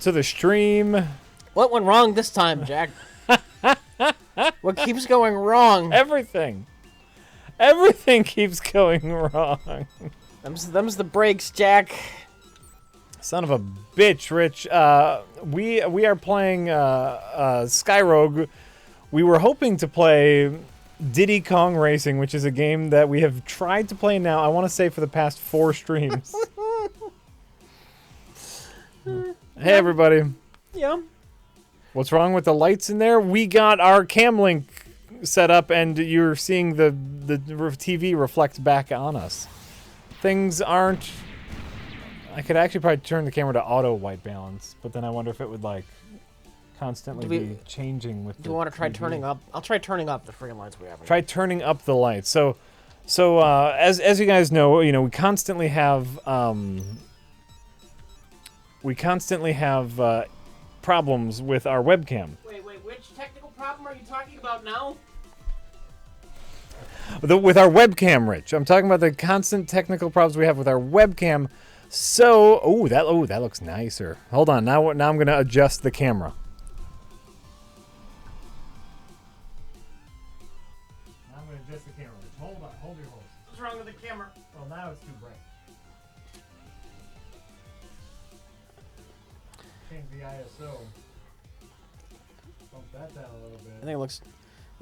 To the stream. What went wrong this time, Jack? What keeps going wrong? Everything. Everything keeps going wrong. Them's the breaks, Jack. Son of a bitch, Rich. We are playing Skyrogue. We were hoping to play Diddy Kong Racing, which is a game that we have tried to play now, I want to say, for the past 4 streams. Hey, everybody. Yeah. What's wrong with the lights in there? We got our cam link set up, and you're seeing the TV reflect back on us. Things aren't... I could actually probably turn the camera to auto white balance, but then I wonder if it would, like, constantly be changing with Do you want to try turning up? I'll try turning up the freaking lights we have. Try turning up the lights. So as you guys know, we constantly have problems with our webcam. Wait, which technical problem are you talking about now? With our webcam, Rich. I'm talking about the constant technical problems we have with our webcam. So, that looks nicer. Hold on, now I'm going to adjust the camera. Now I'm going to adjust the camera. Rich. Hold on, hold your horse. What's wrong with the camera? Well, now it's too bright. Change the ISO. Bump that down a little bit. I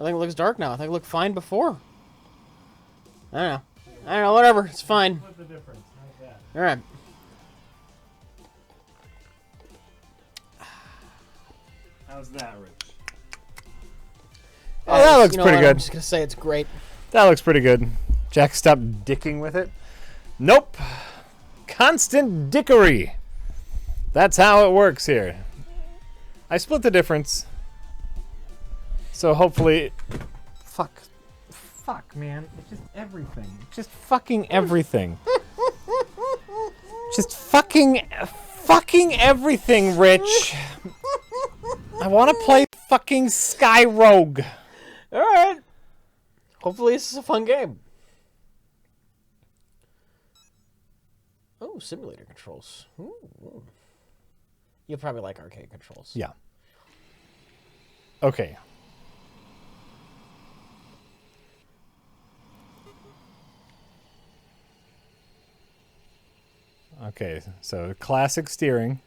think it looks dark now. I think it looked fine before. I don't know, whatever. It's fine. Split the difference. How's that? All right. How's that, Rich? Oh, that looks pretty good. I'm just gonna say it's great. That looks pretty good. Jack, stop dicking with it. Nope. Constant dickery. That's how it works here. I split the difference. So hopefully... Fuck, man. It's just everything. Just fucking everything. Just fucking everything, Rich. I want to play fucking Skyrogue. Alright. Hopefully this is a fun game. Oh, simulator controls. Ooh. You'll probably like arcade controls. Yeah. Okay. Okay, so classic steering.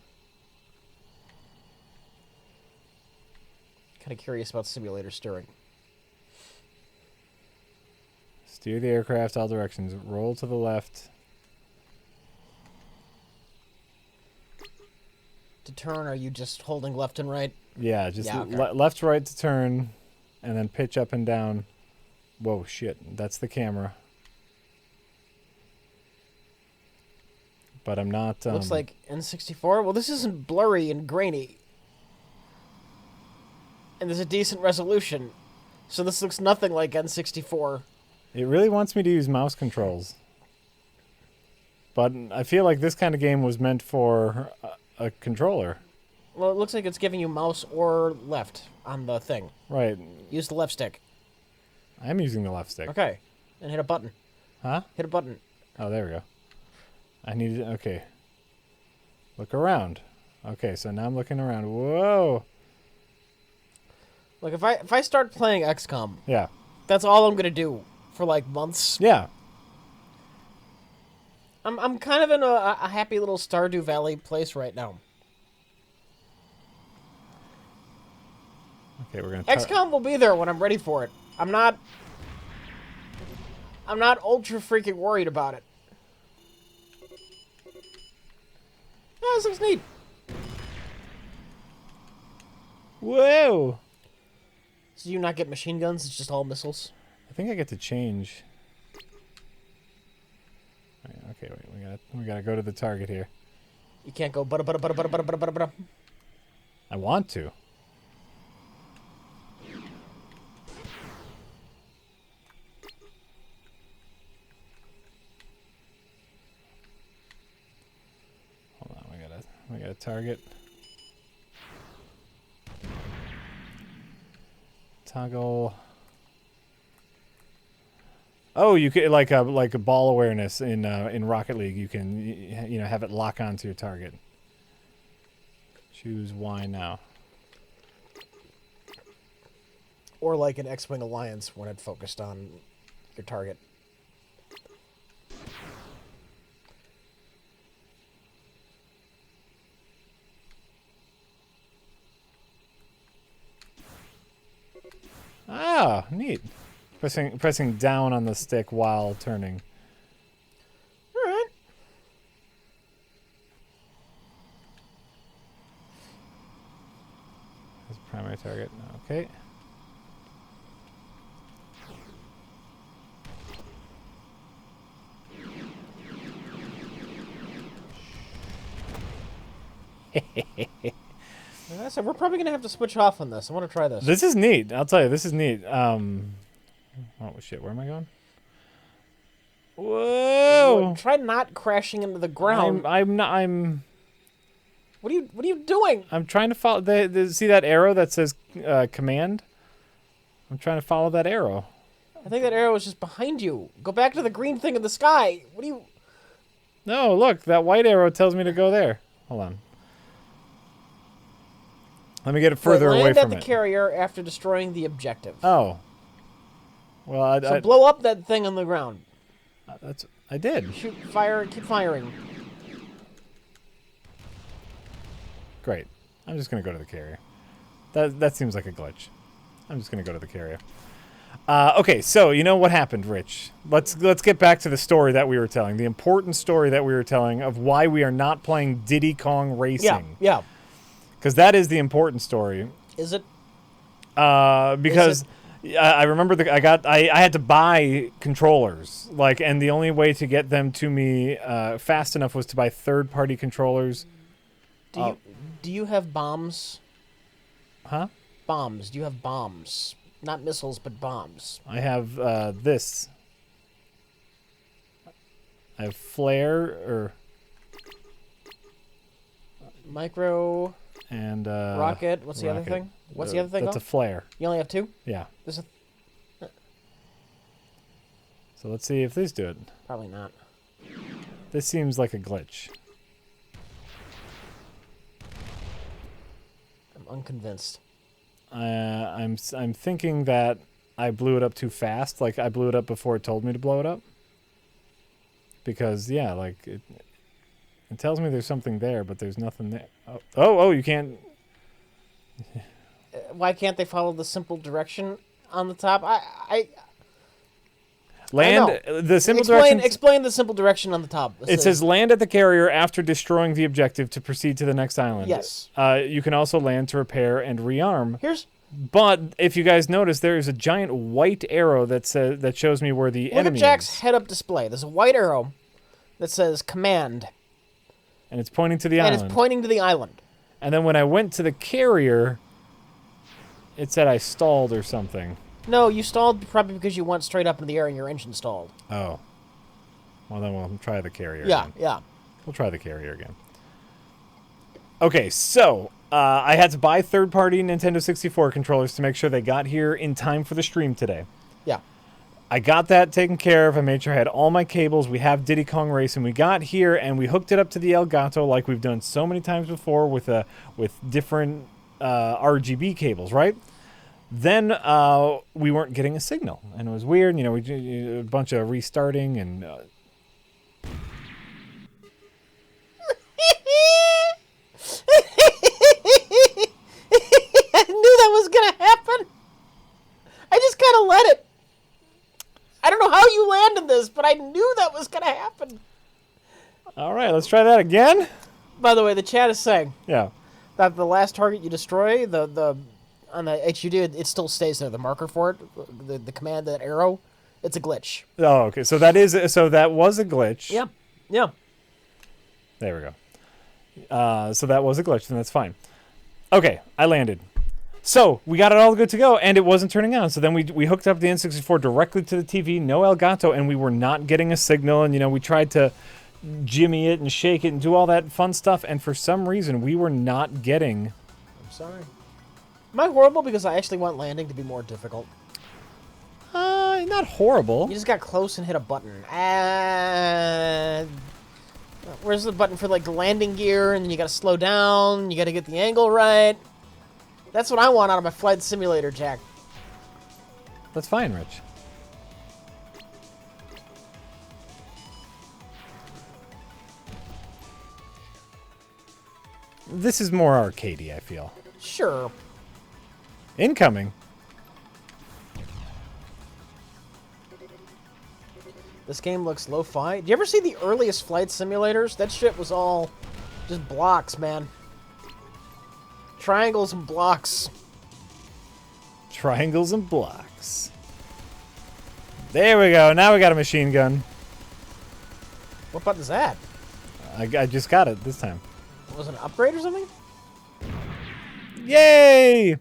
Kind of curious about simulator steering. Steer the aircraft all directions. Roll to the left. To turn, are you just holding left and right? Yeah, just okay. left, right to turn, and then pitch up and down. Whoa, shit. That's the camera. But I'm not... Looks like N64. Well, this isn't blurry and grainy. And there's a decent resolution. So this looks nothing like N64. It really wants me to use mouse controls. But I feel like this kind of game was meant for a controller. Well, it looks like it's giving you mouse or left on the thing. Right. Use the left stick. I'm using the left stick. Okay. And hit a button. Huh? Hit a button. Oh, there we go. I need... Okay. Look around. Okay, so now I'm looking around. Whoa! Look, if I start playing XCOM... Yeah. That's all I'm gonna do for, like, months. Yeah. I'm kind of in a happy little Stardew Valley place right now. Okay, we're gonna... XCOM will be there when I'm ready for it. I'm not ultra freaking worried about it. Yeah, this looks neat. Whoa! So do you not get machine guns? It's just all missiles? I think I get to change. Okay, wait, we gotta go to the target here. You can't go bada bada bada bada bada bada bada bada. I want to. Hold on, we gotta target. Toggle. Oh, you could like a ball awareness in Rocket League. You can have it lock onto your target. Choose Y now. Or like an X-Wing Alliance when it focused on your target. Ah, neat. Pressing down on the stick while turning. Alright. That's primary target. Okay. So we're probably gonna have to switch off on this. I want to try this. This is neat. I'll tell you, this is neat. Oh shit, where am I going? Whoa! Try not crashing into the ground. I'm not. I'm. What are you doing? I'm trying to follow. See that arrow that says command? I'm trying to follow that arrow. I think that arrow is just behind you. Go back to the green thing in the sky. What do you? No, look, that white arrow tells me to go there. Hold on. Let me get it further away from it. Land at the carrier after destroying the objective. Oh. Well, So blow up that thing on the ground. I did. Shoot, fire, keep firing. Great. I'm just gonna go to the carrier. That seems like a glitch. I'm just gonna go to the carrier. Okay, so you know what happened, Rich? Let's get back to the story that we were telling, the important story that we were telling of why we are not playing Diddy Kong Racing. Yeah. Because that is the important story. Is it? Because I remember I had to buy controllers, and the only way to get them to me fast enough was to buy third-party controllers. Do you have bombs? Huh? Bombs. Do you have bombs? Not missiles, but bombs. I have this. I have flare or micro and rocket. What's the other thing? What's the other thing? That's a flare. You only have two? Yeah. There's So let's see if these do it. probably not. This seems like a glitch. I'm unconvinced. I'm thinking that I blew it up too fast. Like I blew it up before it told me to blow it up. Because yeah, it tells me there's something there, but there's nothing there. Oh, you can't. Why can't they follow the simple direction on the top? Land the simple direction. Explain the simple direction on the top. It says land at the carrier after destroying the objective to proceed to the next island. Yes. You can also land to repair and rearm. But if you guys notice, there is a giant white arrow that shows me where the enemy is. Look at Jack's is. head-up display. There's a white arrow that says command. And it's pointing to the island. And it's pointing to the island. And then when I went to the carrier, it said I stalled or something. No, you stalled probably because you went straight up into the air and your engine stalled. Oh. Well, then we'll try the carrier again. Yeah. We'll try the carrier again. Okay, so I had to buy third-party Nintendo 64 controllers to make sure they got here in time for the stream today. Yeah. I got that taken care of. I made sure I had all my cables. We have Diddy Kong Racing. We got here, and we hooked it up to the Elgato like we've done so many times before with different RGB cables, right? Then we weren't getting a signal, and it was weird. We did a bunch of restarting and. I knew that was gonna happen. I just kind of let it. I don't know how you landed this, but I knew that was gonna happen. All right, let's try that again. By the way, the chat is saying that the last target you destroy, on the HUD, it still stays there. The marker for it, the command, that arrow, it's a glitch. Oh, okay. So that was a glitch. Yeah. There we go. So that was a glitch, and that's fine. Okay, I landed. So we got it all good to go, and it wasn't turning on. So then we hooked up the N64 directly to the TV, no Elgato, and we were not getting a signal. And we tried to jimmy it and shake it and do all that fun stuff, and for some reason we were not getting. I'm sorry. Am I horrible because I actually want landing to be more difficult? Not horrible. You just got close and hit a button. Where's the button for like the landing gear, and you gotta slow down, you gotta get the angle right. That's what I want out of my flight simulator, Jack. That's fine, Rich. This is more arcadey, I feel. Sure. Incoming. This game looks lo-fi. Do you ever see the earliest flight simulators? That shit was all just blocks, man. Triangles and blocks. Triangles and blocks. There we go. Now we got a machine gun. What button is that? I just got it this time. Was it an upgrade or something? Yay!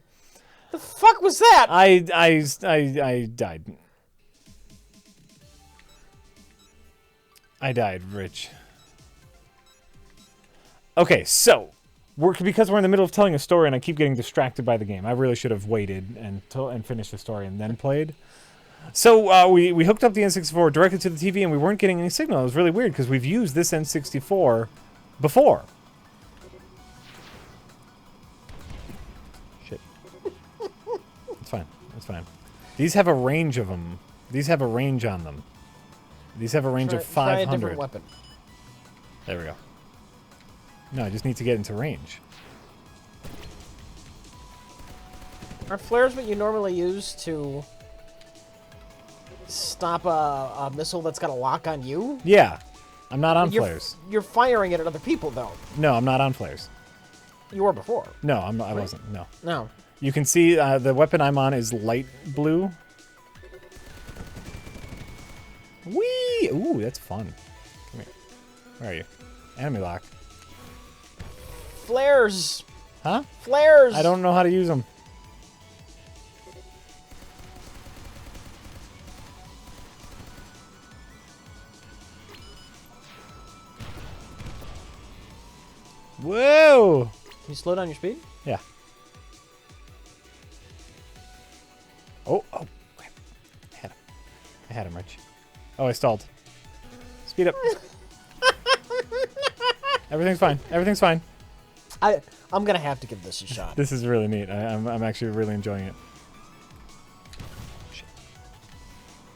The fuck was that? I died. I died, Rich. Okay, so because we're in the middle of telling a story and I keep getting distracted by the game. I really should have waited and finished the story and then played. So we hooked up the N64 directly to the TV and we weren't getting any signal. It was really weird because we've used this N64 before. Shit. It's fine. It's fine. These have a range of them. These have a range on them. These have a range of 500. Try a different weapon. There we go. No, I just need to get into range. Are flares what you normally use to stop a missile that's got a lock on you? Yeah. I'm not on flares. You're firing it at other people, though. No, I'm not on flares. You were before. No, I wasn't. No. No. You can see the weapon I'm on is light blue. Whee! Ooh, that's fun. Come here. Where are you? Enemy lock. Flares! Huh? Flares! I don't know how to use them. Whoa! Can you slow down your speed? Yeah. Oh, crap. I had him, Rich. Oh, I stalled. Speed up. Everything's fine. Everything's fine. I'm gonna have to give this a shot. This is really neat. I'm actually really enjoying it. Shit.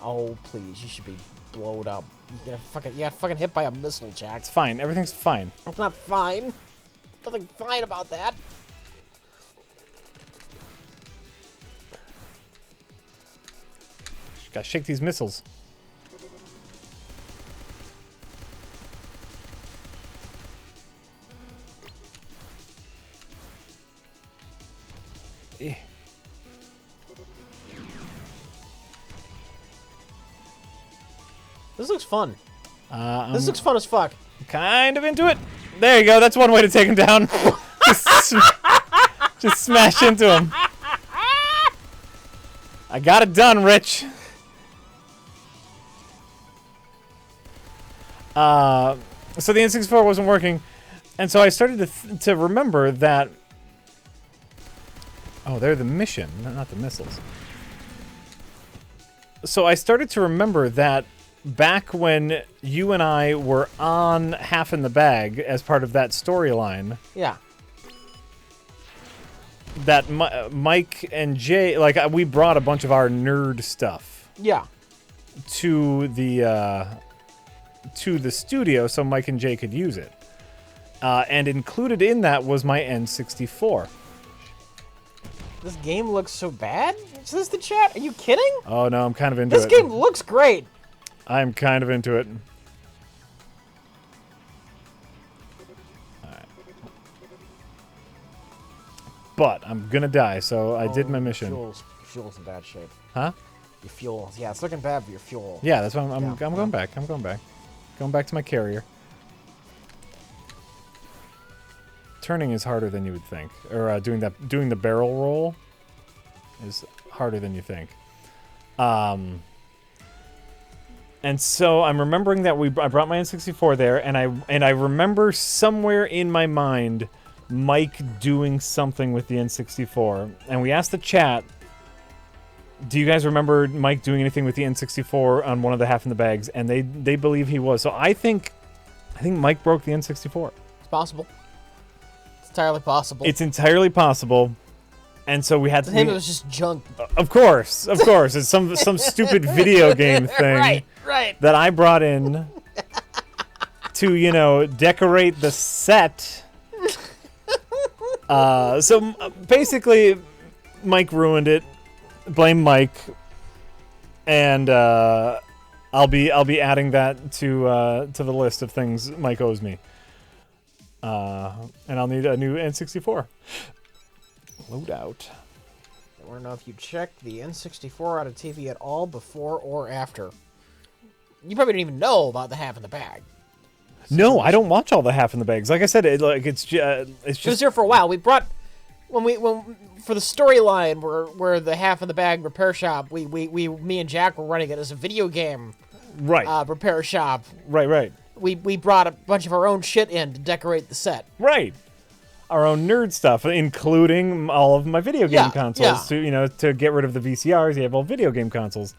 Oh, please. You should be blown up. You got fucking hit by a missile, Jack. It's fine. Everything's fine. It's not fine. Nothing fine about that. Gotta shake these missiles. Eh. This looks fun. This I'm looks fun as fuck. kind of into it. There you go. That's one way to take him down. Just smash into him. I got it done, Rich. So the N64 wasn't working, and so I started to remember that. Oh, they're the mission, not the missiles. So I started to remember that back when you and I were on Half in the Bag as part of that storyline, Yeah. that Mike and Jay, like, we brought a bunch of our nerd stuff Yeah. to the studio so Mike and Jay could use it. And included in that was my N64. This game looks so bad? Is this the chat? Are you kidding? Oh no, I'm kind of into This it. game looks great. I'm kind of into it. Alright. But I'm gonna die, so I did my mission. Fuel's in bad shape. Huh? Your fuel. Yeah, it's looking bad for your fuel. Yeah, that's why I'm Yeah. going back. I'm going back. Going back to my carrier. Turning is harder than you would think. Or doing the barrel roll is harder than you think. And so I'm remembering that I brought my N64 there, and I remember somewhere in my mind Mike doing something with the N64. And we asked the chat, do you guys remember Mike doing anything with the N64 on one of the Half in the Bags? And they believe he was. So I think I think Mike broke the N64. It's possible. It's entirely possible. It's entirely possible. And so we had to him, it was just junk. Of course. It's some stupid video game thing right. that I brought in to, decorate the set. So basically, Mike ruined it. Blame Mike. And I'll be adding that to the list of things Mike owes me. And I'll need a new N64. Loadout. I want to know if you checked the N64 out of TV at all before or after. You probably didn't even know about the half in the bag. No, I don't watch all the half in the bags. Like I said, it's just. It was here for a while. We brought when for the storyline where the half in the bag repair shop. Me and Jack were running it as a video game. Right. Repair shop. Right. We brought a bunch of our own shit in to decorate the set. Right. Our own nerd stuff, including all of my video game consoles. To get rid of the VCRs, you have all video game consoles.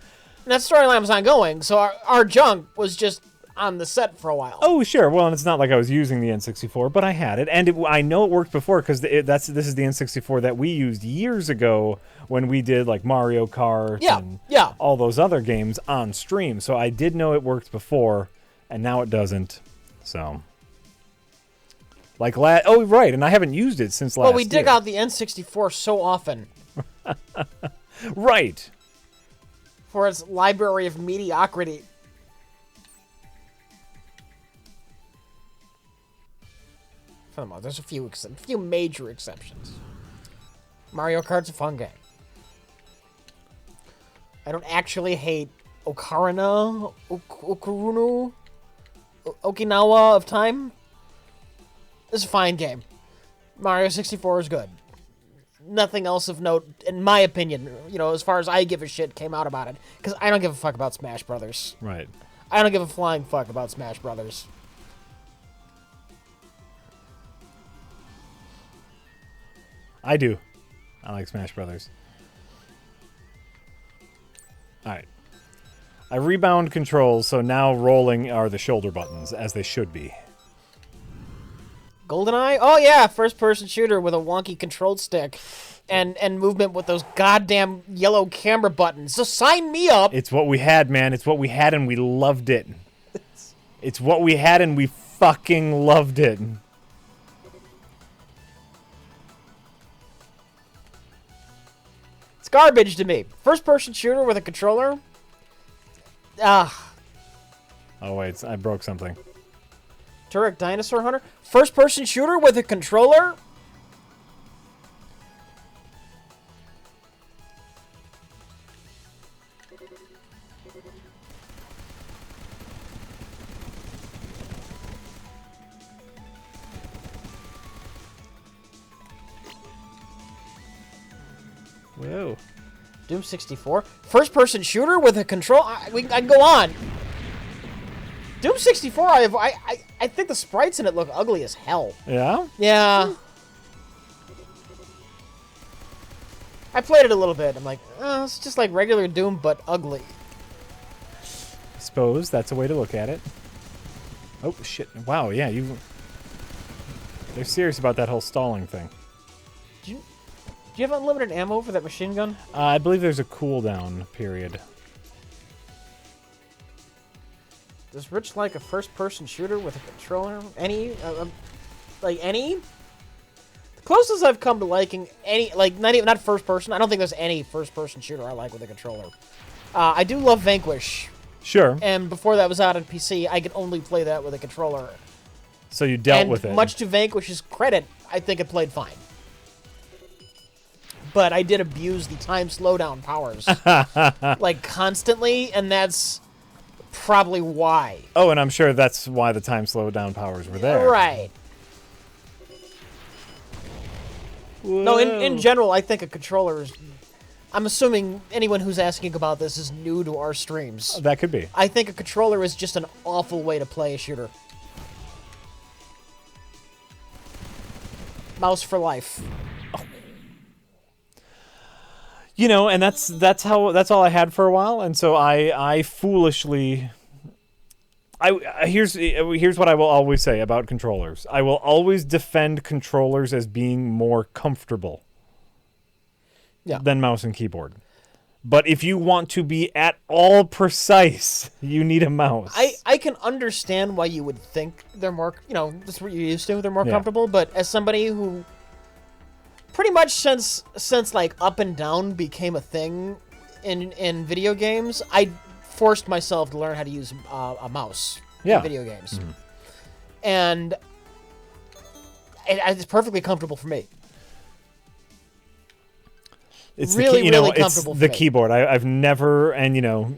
And that storyline was ongoing, so our junk was just on the set for a while. Oh, sure. Well, and it's not like I was using the N64, but I had it, and I know it worked before because this is the N64 that we used years ago when we did like Mario Kart and all those other games on stream. So I did know it worked before, and now it doesn't. So. Oh, right, and I haven't used it since last year. Well, we dig out the N64 so often. Right. For its library of mediocrity. For the most, there's a few major exceptions. Mario Kart's a fun game. I don't actually hate Ocarina, Okinawa of Time. It's a fine game. Mario 64 is good. Nothing else of note, in my opinion, as far as I give a shit, came out about it. Because I don't give a fuck about Smash Brothers. Right. I don't give a flying fuck about Smash Brothers. I do. I like Smash Brothers. Alright. I rebound controls, so now rolling are the shoulder buttons, as they should be. GoldenEye? Oh yeah, first-person shooter with a wonky control stick and movement with those goddamn yellow camera buttons. So sign me up. It's what we had, man. It's what we had, and we loved it. It's what we had, and we fucking loved it. It's garbage to me. First-person shooter with a controller? Oh, wait. I broke something. Turek Dinosaur Hunter? First-person shooter with a controller? Whoa. Doom 64? First-person shooter with a control? I can go on. Doom 64, I think the sprites in it look ugly as hell. Yeah? Yeah. I played it a little bit. I'm like, oh, it's just like regular Doom, but ugly. I suppose that's a way to look at it. Oh, shit. Wow, yeah, they're serious about that whole stalling thing. Do you have unlimited ammo for that machine gun? I believe there's a cooldown period. Does Rich like a first-person shooter with a controller? Any? Any? The closest I've come to liking any, not first-person. I don't think there's any first-person shooter I like with a controller. I do love Vanquish. Sure. And before that was out on PC, I could only play that with a controller. So you dealt with it. And much to Vanquish's credit, I think it played fine. But I did abuse the time slowdown powers. Constantly, and that's probably why. Oh, and I'm sure that's why the time slowdown powers were there. Right. Whoa. No, in general, I think a controller is... I'm assuming anyone who's asking about this is new to our streams. That could be. I think a controller is just an awful way to play a shooter. Mouse for life. And that's all I had for a while, and so I foolishly Here's what I will always say about controllers. I will always defend controllers as being more comfortable than mouse and keyboard. But if you want to be at all precise, you need a mouse. I can understand why you would think they're more, that's what you're used to, they're more comfortable, but as somebody who pretty much since like up and down became a thing in video games, I forced myself to learn how to use a mouse in video games. Mm-hmm. And it's perfectly comfortable for me. It's really comfortable it's for the me. keyboard. I've never, and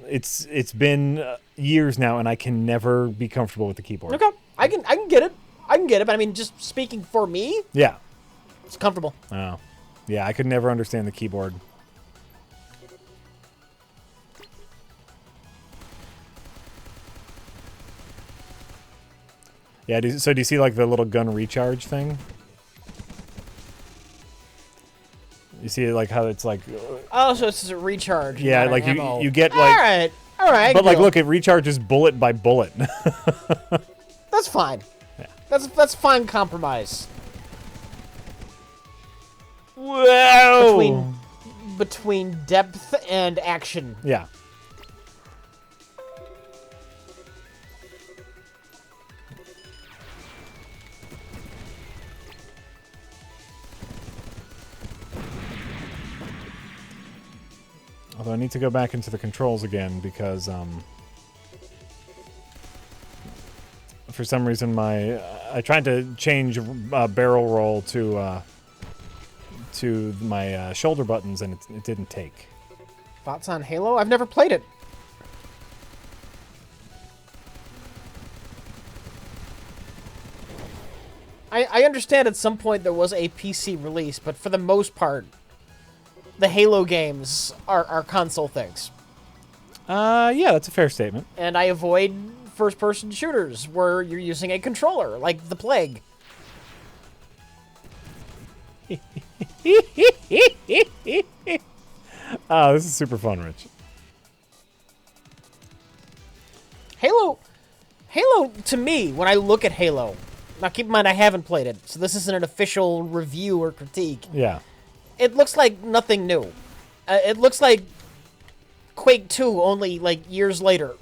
it's been years now, and I can never be comfortable with the keyboard. Okay, I can get it. But I mean, just speaking for me, yeah, it's comfortable. Oh, yeah, I could never understand the keyboard. Yeah, so do you see like the little gun recharge thing? You see like how it's like... Oh, so it's a recharge. Yeah, like you get like... All right. But like, look, it recharges bullet by bullet. That's fine. Yeah. That's fine compromise. Whoa! Between depth and action. Yeah. Although I need to go back into the controls again because for some reason I tried to change barrel roll to my shoulder buttons and it didn't take. Thoughts on Halo? I've never played it. I understand at some point there was a PC release, but for the most part, the Halo games are console things. Yeah, that's a fair statement. And I avoid first-person shooters where you're using a controller, like the Plague. Oh, this is super fun, Rich. Halo, to me, when I look at Halo, now keep in mind I haven't played it, so this isn't an official review or critique. Yeah. It looks like nothing new. It looks like Quake 2, only like years later.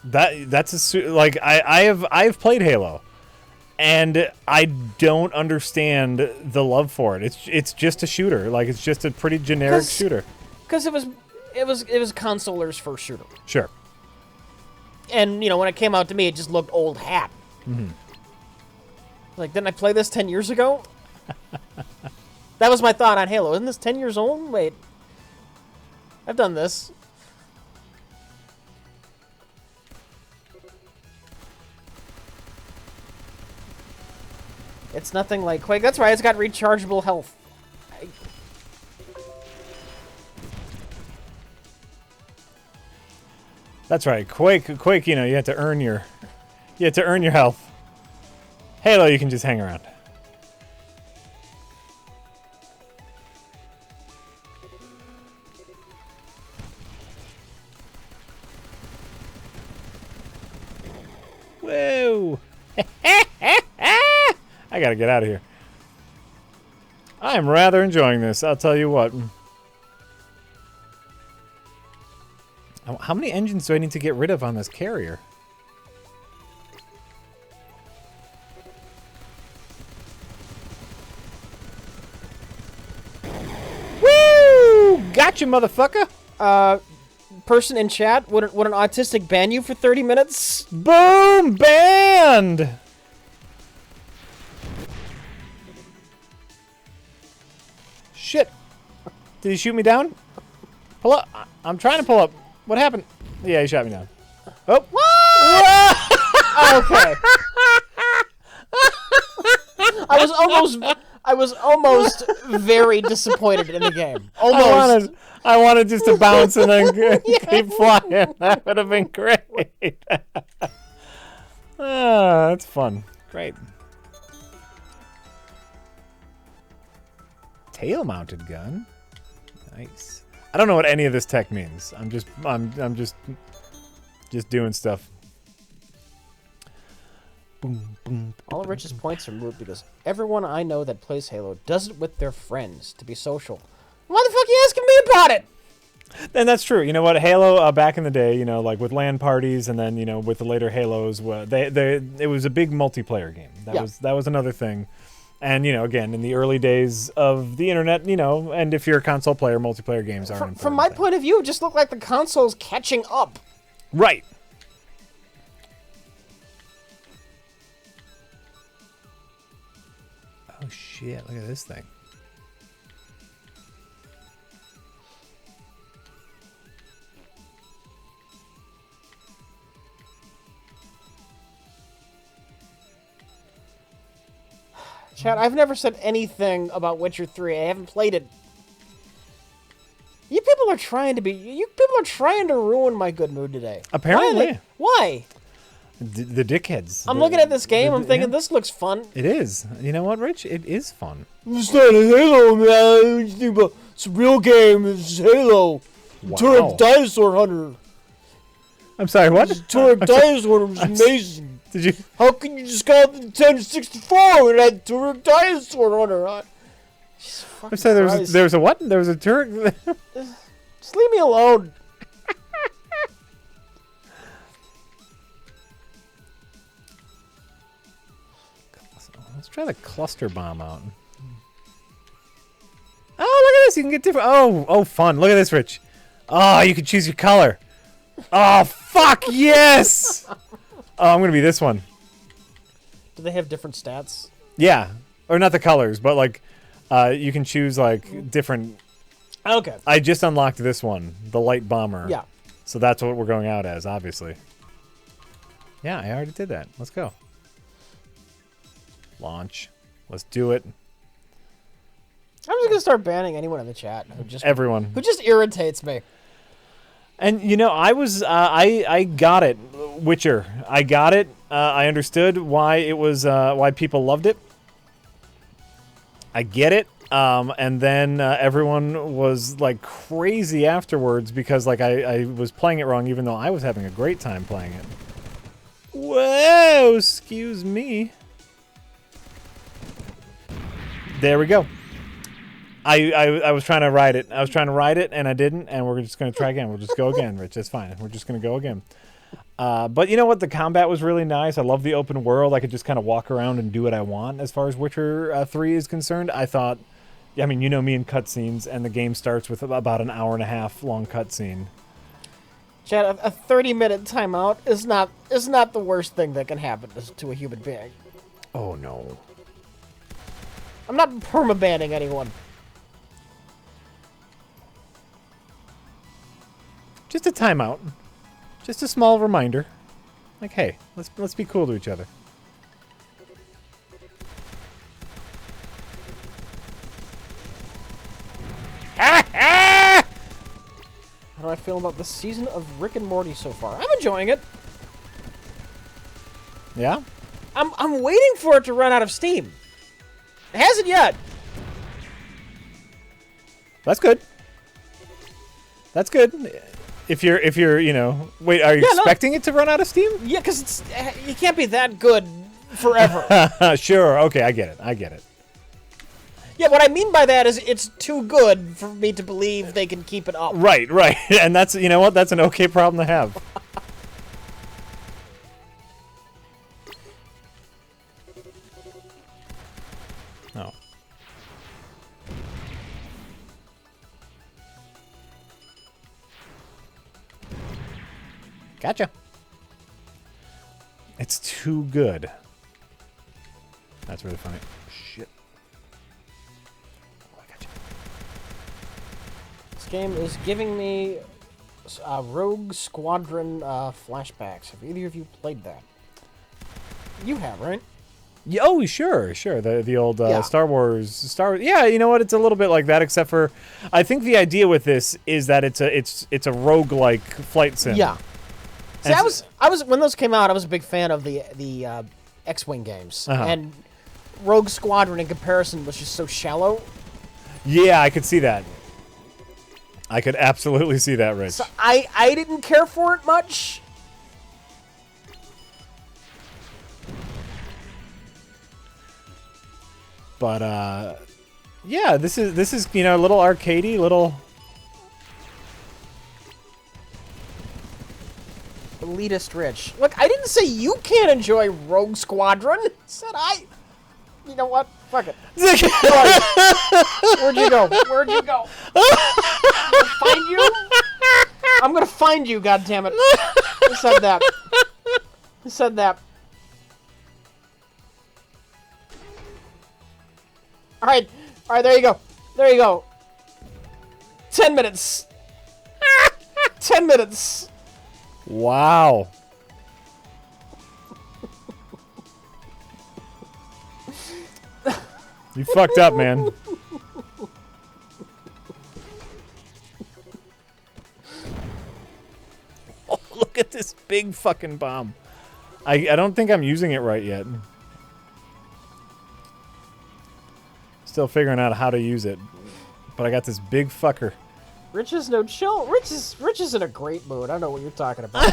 That's like I've played Halo, and I don't understand the love for it. It's just a shooter. Like it's just a pretty generic shooter. Because it was consolers' first shooter. Sure. And when it came out to me, it just looked old hat. Mm-hmm. Like, didn't I play this 10 years ago? That was my thought on Halo. Isn't this 10 years old? Wait. I've done this. It's nothing like Quake. That's right, it's got rechargeable health. That's right. Quake, you have to earn your health. Halo, you can just hang around. Whoa! I gotta get out of here. I'm rather enjoying this, I'll tell you what. How many engines do I need to get rid of on this carrier? Woo! Gotcha, motherfucker! Person in chat, would an autistic ban you for 30 minutes? Boom! Banned! Shit. Did he shoot me down? Pull up. I'm trying to pull up. What happened? Yeah, he shot me down. Oh. Okay. I was almost very disappointed in the game. Almost. I wanted just to bounce and then keep flying. That would have been great. That's fun. Great. Tail-mounted gun. Nice. I don't know what any of this tech means. I'm just doing stuff. Boom, boom. All of Rich's points are moved because everyone I know that plays Halo does it with their friends to be social. Why the fuck are you asking me about it? And that's true. You know what? Halo back in the day, you know, like with LAN parties, and then you know with the later Halos, it was a big multiplayer game. That was another thing. And you know, again, in the early days of the internet, you know, and if you're a console player, multiplayer games are important. From my point of view, it just looked like the console's catching up. Right. Oh shit! Look at this thing. Chad, I've never said anything about Witcher 3. I haven't played it. You people are trying to ruin my good mood today. Apparently. Why? The dickheads. I'm looking at this game, I'm thinking, this looks fun. It is. You know what, Rich? It is fun. It's not a Halo, man. It's a real game. It's Halo. Wow. Turret Dinosaur Hunter. I'm sorry, what? Turret Dinosaur was amazing. Did you? How can you just call it the 1064 when that Turret Dinosaur Hunter? I'm sorry, there was a what? There was a turret? Just leave me alone. Let's try the cluster bomb out. Oh, look at this! You can get different. Oh, fun! Look at this, Rich. Oh, you can choose your color. Oh, fuck yes! Oh, I'm gonna be this one. Do they have different stats? Yeah, or not the colors, but like, you can choose like different. Okay. I just unlocked this one, the light bomber. Yeah. So that's what we're going out as, obviously. Yeah, I already did that. Let's go. Launch. Let's do it. I'm just gonna start banning anyone in the chat who just irritates me. And you know, I was I got it, Witcher. I got it. I understood why it was why people loved it. I get it. And then everyone was like crazy afterwards because like I was playing it wrong, even though I was having a great time playing it. Whoa! Excuse me. There we go. I was trying to ride it. I was trying to ride it, and I didn't, and we're just going to try again. We'll just go again, Rich. That's fine. We're just going to go again. But you know what? The combat was really nice. I love the open world. I could just kind of walk around and do what I want as far as Witcher 3 is concerned. I thought, I mean, you know me and cutscenes, and the game starts with about an hour and a half long cutscene. Chad, a 30-minute timeout is not the worst thing that can happen to a human being. Oh, no. I'm not permabanning anyone. Just a timeout. Just a small reminder. Like, hey, let's be cool to each other. How do I feel about the season of Rick and Morty so far? I'm enjoying it. Yeah? I'm waiting for it to run out of steam. It hasn't yet. That's good. That's good. If you're, you know, wait, are you expecting it to run out of steam? Yeah, because you can't be that good forever. Sure. Okay, I get it. Yeah, what I mean by that is it's too good for me to believe they can keep it up. Right. And that's, you know what? That's an okay problem to have. Oh. Gotcha. It's too good. That's really funny. Shit. Oh, I gotcha. This game is giving me Rogue Squadron flashbacks. Have either of you played that? You have, right? Yeah, oh, sure. The old Star Wars. Yeah, you know what? It's a little bit like that, except for I think the idea with this is that it's a roguelike flight sim. Yeah. See, I was when those came out, I was a big fan of the X-Wing games, and Rogue Squadron in comparison was just so shallow. Yeah, I could see that. I could absolutely see that, Rich. So I didn't care for it much. But yeah, this is you know, a little arcadey, little elitist Rich. Look, I didn't say you can't enjoy Rogue Squadron. Said I. You know what? Fuck it. Where'd you go? Where'd you go? I'm gonna find you. I'm gonna find you. God damn it! Who said that? Who said that? All right. All right. There you go. There you go. 10 minutes. 10 minutes. wow. You fucked up, man. Oh, look at this big fucking bomb. I don't think I'm using it right yet. Still figuring out how to use it. But I got this big fucker. Rich is no chill. Rich is in a great mood. I don't know what you're talking about.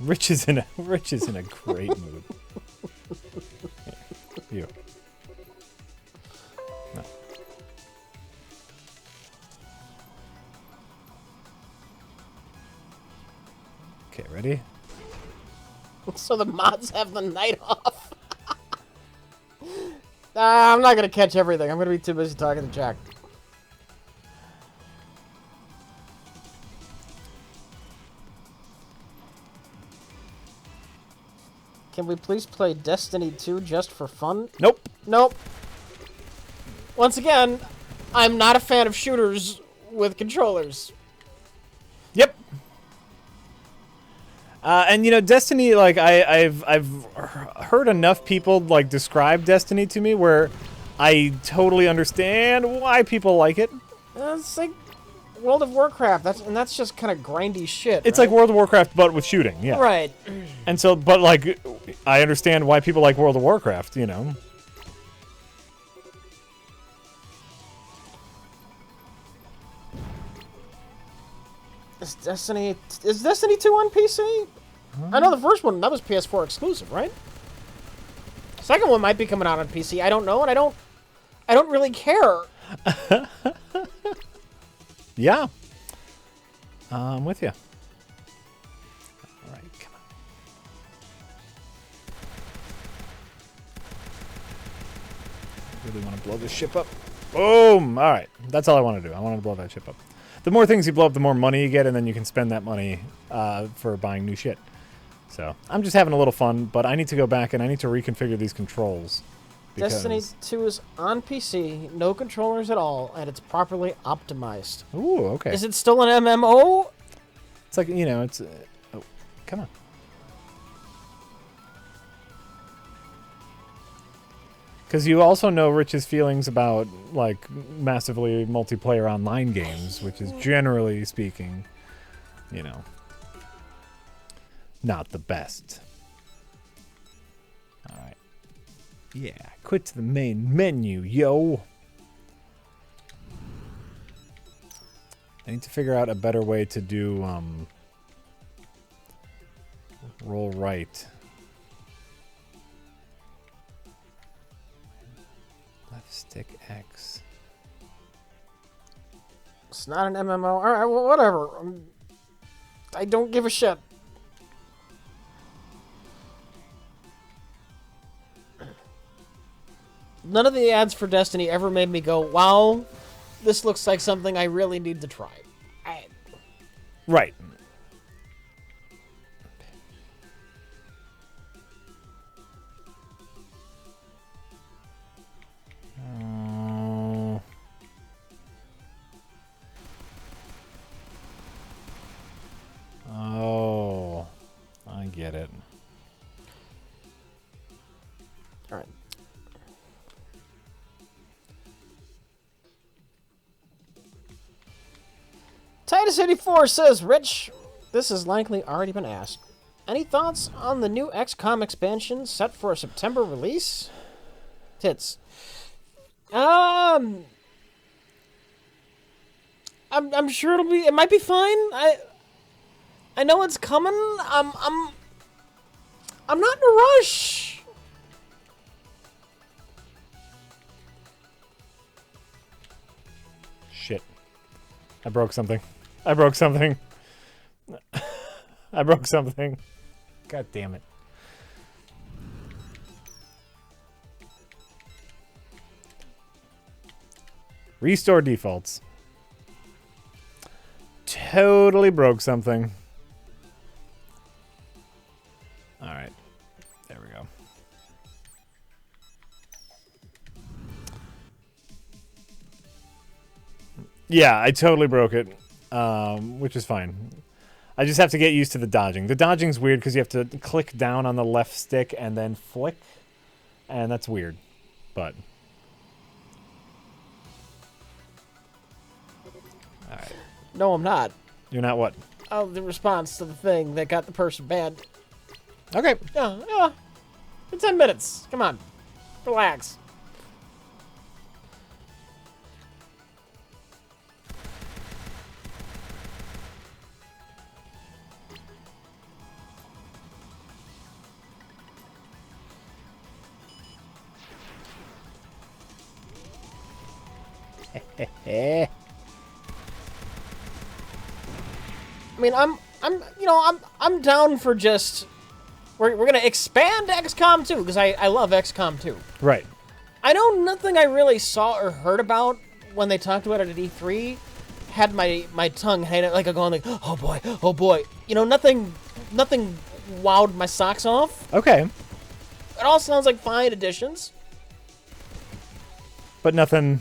Rich is in a great mood. You. No. Okay, ready? So the mods have the night off. I'm not gonna catch everything. I'm gonna be too busy talking to Jack. Can we please play Destiny 2 just for fun? Nope. Nope. Once again, I'm not a fan of shooters with controllers. Yep. And you know, Destiny, like I've heard enough people like describe Destiny to me where I totally understand why people like it. It's like World of Warcraft. That's just kind of grindy shit. It's right? like World of Warcraft, but with shooting. Yeah. Right. And so, but like, I understand why people like World of Warcraft. You know. Is Destiny 2 on PC? I know the first one, that was PS4 exclusive, right? Second one might be coming out on PC. I don't know, and I don't really care. Yeah. I'm with you. All right, come on. Really want to blow this ship up. Boom! All right, that's all I want to do. I want to blow that ship up. The more things you blow up, the more money you get, and then you can spend that money for buying new shit. So I'm just having a little fun, but I need to go back and I need to reconfigure these controls. Destiny 2 is on PC, no controllers at all, and it's properly optimized. Ooh, okay. Is it still an MMO? It's like, you know, it's... oh, come on. Because you also know Rich's feelings about, like, massively multiplayer online games, which is generally speaking, you know, not the best. All right. Yeah, quit to the main menu, yo. I need to figure out a better way to do, roll right. Left stick X. It's not an MMO. All right, well, whatever. I don't give a shit. None of the ads for Destiny ever made me go, wow, this looks like something I really need to try. Right. Oh, I get it. All right. Titus84 says, Rich, this has likely already been asked. Any thoughts on the new XCOM expansion set for a September release? Tits. I'm sure it might be fine. I know it's coming. I'm not in a rush. Shit. I broke something. I broke something. I broke something. God damn it. Restore defaults. Totally broke something. Alright. There we go. Yeah, I totally broke it. Which is fine. I just have to get used to the dodging. The dodging's weird because you have to click down on the left stick and then flick. And that's weird. But... Alright. No, I'm not. You're not what? Oh, the response to the thing that got the person banned. Okay. Yeah. In 10 minutes. Come on. Relax. I mean, I'm down for just we're gonna expand XCOM 2 because I love XCOM 2. Right. I know nothing I really saw or heard about when they talked about it at E3 had my tongue hanging like going like oh boy. You know, nothing wowed my socks off. Okay. It all sounds like fine additions. But nothing.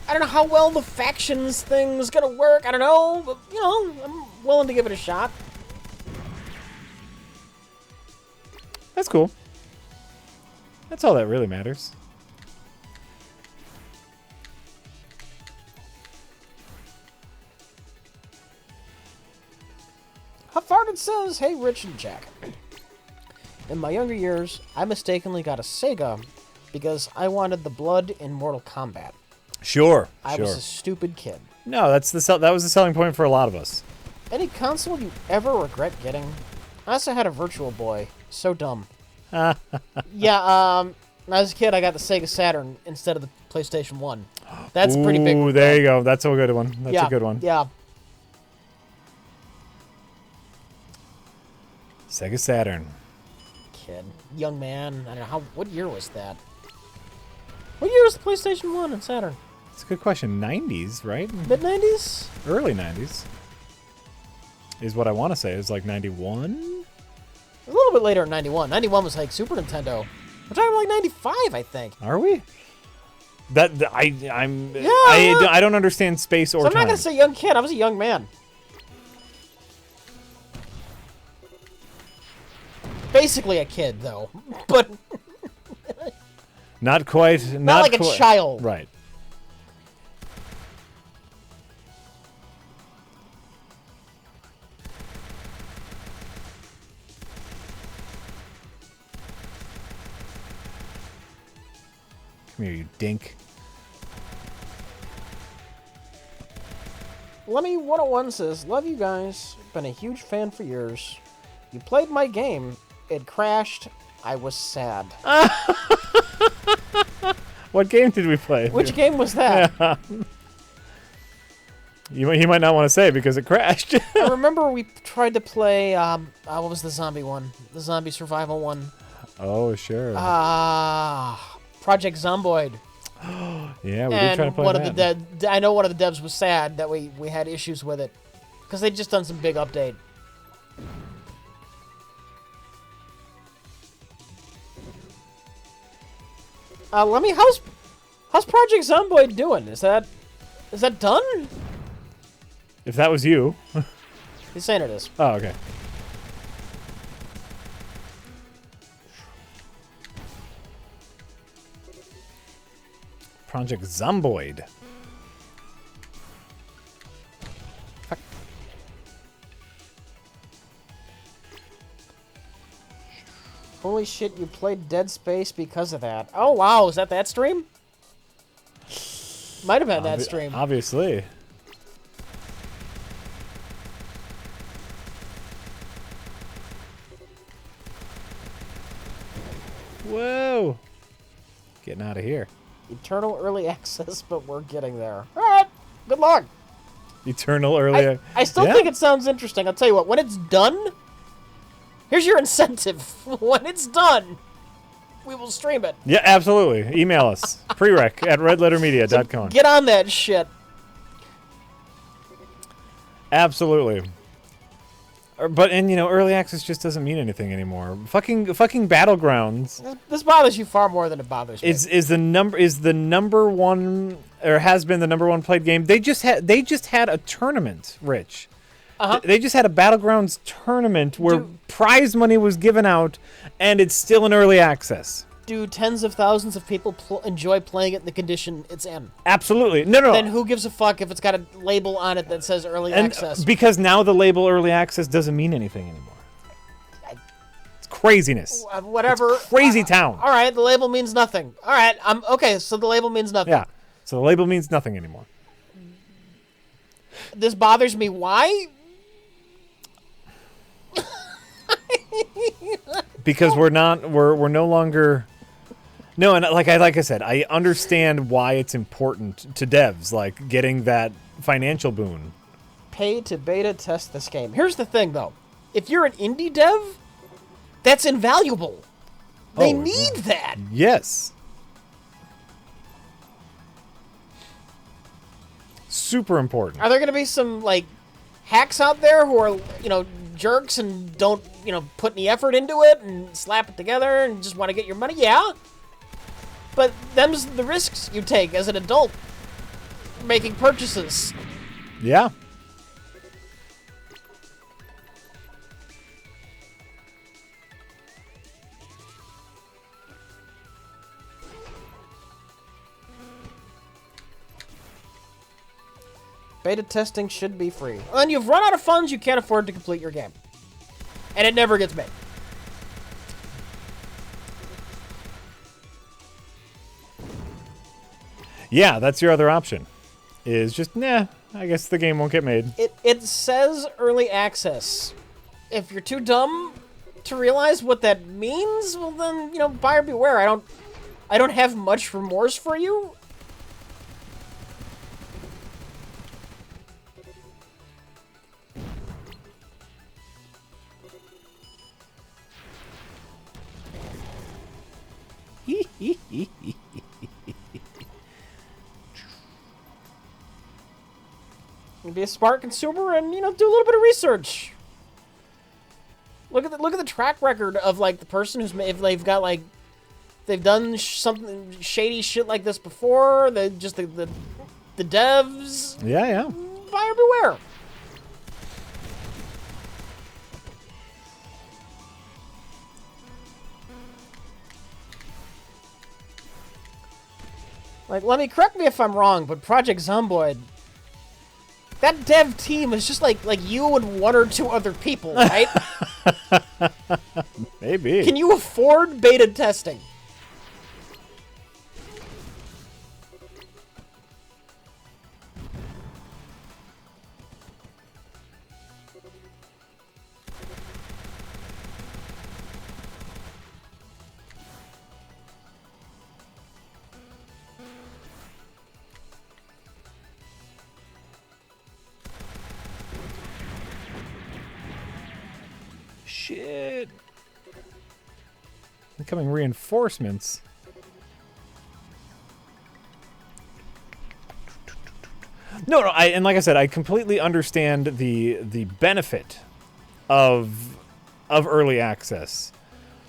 I don't know how well the factions thing's gonna work. I don't know, but you know, I'm willing to give it a shot. That's cool. That's all that really matters. Huffarded says, "Hey, Rich and Jack. In my younger years, I mistakenly got a Sega because I wanted the blood in Mortal Kombat. Sure. I was a stupid kid. No, that was the selling point for a lot of us. Any console you ever regret getting? I also had a Virtual Boy. So dumb. Yeah, when I was a kid, I got the Sega Saturn instead of the PlayStation 1. That's pretty big. Ooh, there you go. That's a good one. That's a good one. Yeah. Sega Saturn. Kid. Young man. I don't know. What year was that? What year was the PlayStation 1 and Saturn? It's a good question. 90s, right? Mid-90s? Early 90s. Is what I want to say. It's like 91? A little bit later in 91. 91 was like Super Nintendo. We're talking like 95, I think. Are we? I don't understand space or so I'm time. not going to say young kid. I was a young man. Basically a kid, though. But... Not quite. Not like a child. Right. Come here, you dink. Lemmy 101 says, "Love you guys. Been a huge fan for years. You played my game. It crashed. I was sad." What game did we play? Which game was that? Yeah. He might not want to say because it crashed. I remember we tried to play, what was the zombie one? The zombie survival one. Oh, sure. Project Zomboid. Yeah, we did try to play that. I know one of the devs was sad that we had issues with it. Because they'd just done some big update. Lemmy, how's Project Zomboid doing? Is that done? If that was you. He's saying it is. Oh, okay. Project Zomboid. Fuck. Holy shit, you played Dead Space because of that. Oh, wow, is that stream? Might have been that stream. Obviously. Whoa. Getting out of here. Eternal early access, but we're getting there. All right, good luck. Eternal early. I still think it sounds interesting. I'll tell you what, when it's done, here's your incentive. When it's done, we will stream it. Yeah, absolutely. Email us. Prereq at redlettermedia.com. Get on that shit. Absolutely. But, and you know, early access just doesn't mean anything anymore. Fucking Battlegrounds. This bothers you far more than it bothers me. Is the number one, or has been the number one played game. They just had a tournament, Rich. They just had a Battlegrounds tournament where prize money was given out, and it's still in early access. Do tens of thousands of people enjoy playing it in the condition it's in? Absolutely. No. Then who gives a fuck if it's got a label on it that says early access? Because now the label early access doesn't mean anything anymore. It's craziness. Whatever. It's crazy town. All right, the label means nothing. All right, okay, so the label means nothing. Yeah, so the label means nothing anymore. This bothers me. Why? Because we're no longer. No, and like I said, I understand why it's important to devs, like getting that financial boon. Pay to beta test this game. Here's the thing, though. If you're an indie dev, that's invaluable. They need that. Yes. Super important. Are there going to be some, like, hacks out there who are, jerks and don't, put any effort into it and slap it together and just want to get your money? Yeah. But them's the risks you take as an adult making purchases. Yeah. Beta testing should be free. And you've run out of funds, you can't afford to complete your game. And it never gets made. Yeah, that's your other option. Is just, I guess the game won't get made. It says early access. If you're too dumb to realize what that means, well then, buyer beware. I don't have much remorse for you. Be a smart consumer and do a little bit of research. Look at the track record of like the person who's if they've got like they've done something shady shit like this before. The devs. Yeah. Buyer beware. Like, correct me if I'm wrong, but Project Zomboid, that dev team is just like you and one or two other people, right? Maybe. Can you afford beta testing? Shit. Incoming reinforcements. No, and like I said, I completely understand the benefit of early access.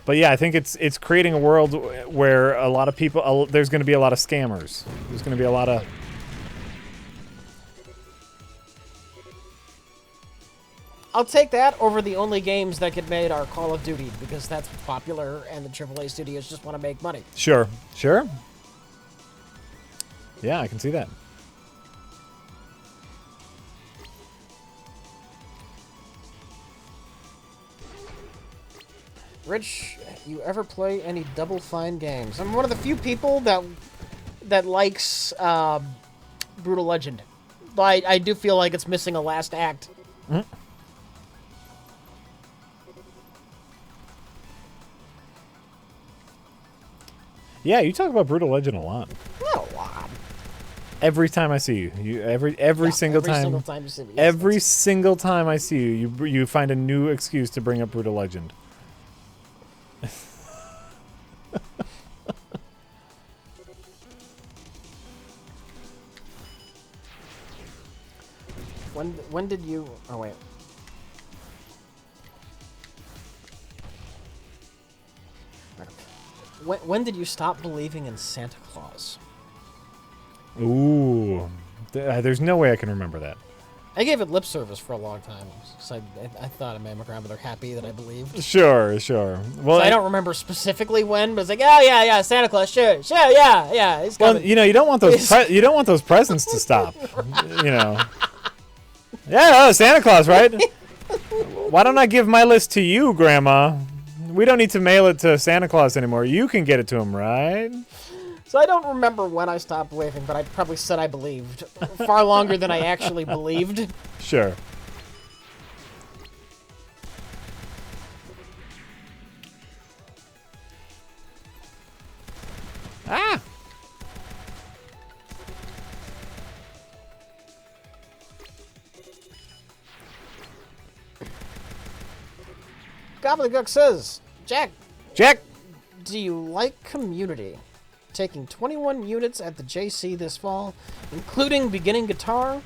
But yeah, I think it's creating a world where a lot of people, there's going to be a lot of scammers. There's going to be a lot of... I'll take that over the only games that get made are Call of Duty, because that's popular and the AAA studios just want to make money. Sure. Yeah, I can see that. Rich, you ever play any Double Fine games? I'm one of the few people that likes Brutal Legend. But I do feel like it's missing a last act. Mm. Yeah, you talk about Brutal Legend a lot. Not a lot. Every time I see you, every single time you see me. Yes, every single time I see you, you find a new excuse to bring up Brutal Legend. When did you? Oh wait. When did you stop believing in Santa Claus? Ooh, there's no way I can remember that. I gave it lip service for a long time. So I thought it made my grandmother happy that I believed. Sure. Well, so I don't remember specifically when, but it's like, oh yeah, Santa Claus, sure, yeah, he's coming. Well, you don't want those you don't want those presents to stop. You know. Yeah, Santa Claus, right? Why don't I give my list to you, Grandma? We don't need to mail it to Santa Claus anymore. You can get it to him, right? So I don't remember when I stopped believing, but I probably said I believed far longer than I actually believed. Sure. Ah! Gobbledygook says, Jack, Jack! do you like Community? Taking 21 units at the JC this fall, including beginning guitar,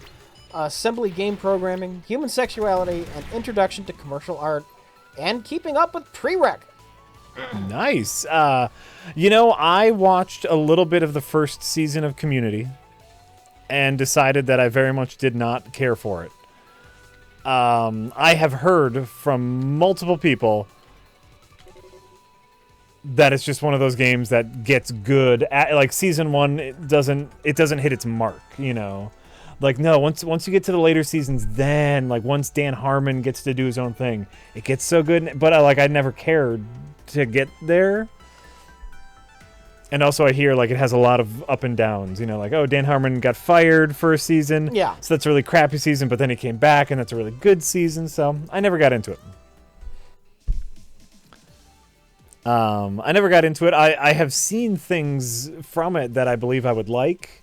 assembly game programming, human sexuality, and introduction to commercial art, and keeping up with prereq. Nice. I watched a little bit of the first season of Community and decided that I very much did not care for it. I have heard from multiple people that it's just one of those games that gets good at, like, season 1 it doesn't hit its mark, you know. Like, no, once you get to the later seasons, then, like, once Dan Harmon gets to do his own thing, it gets so good. But I never cared to get there. And also I hear, like, it has a lot of up and downs, you know, like, oh, Dan Harmon got fired for a season. Yeah. So that's a really crappy season, but then he came back and that's a really good season. So I never got into it. I never got into it. I have seen things from it that I believe I would like,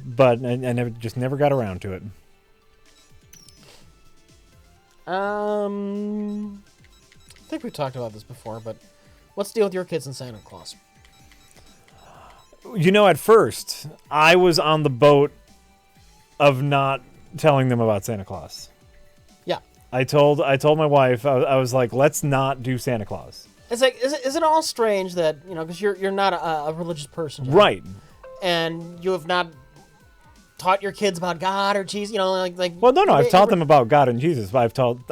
but I never got around to it. I think we talked about this before, but what's the deal with your kids and Santa Claus? You know, at first, I was on the boat of not telling them about Santa Claus. Yeah. I told my wife, I was like, let's not do Santa Claus. It's like, is it all strange that, you know, because you're not a religious person, right? And you have not taught your kids about God or Jesus, you know, like. Well, no, I've taught them about God and Jesus, but I've taught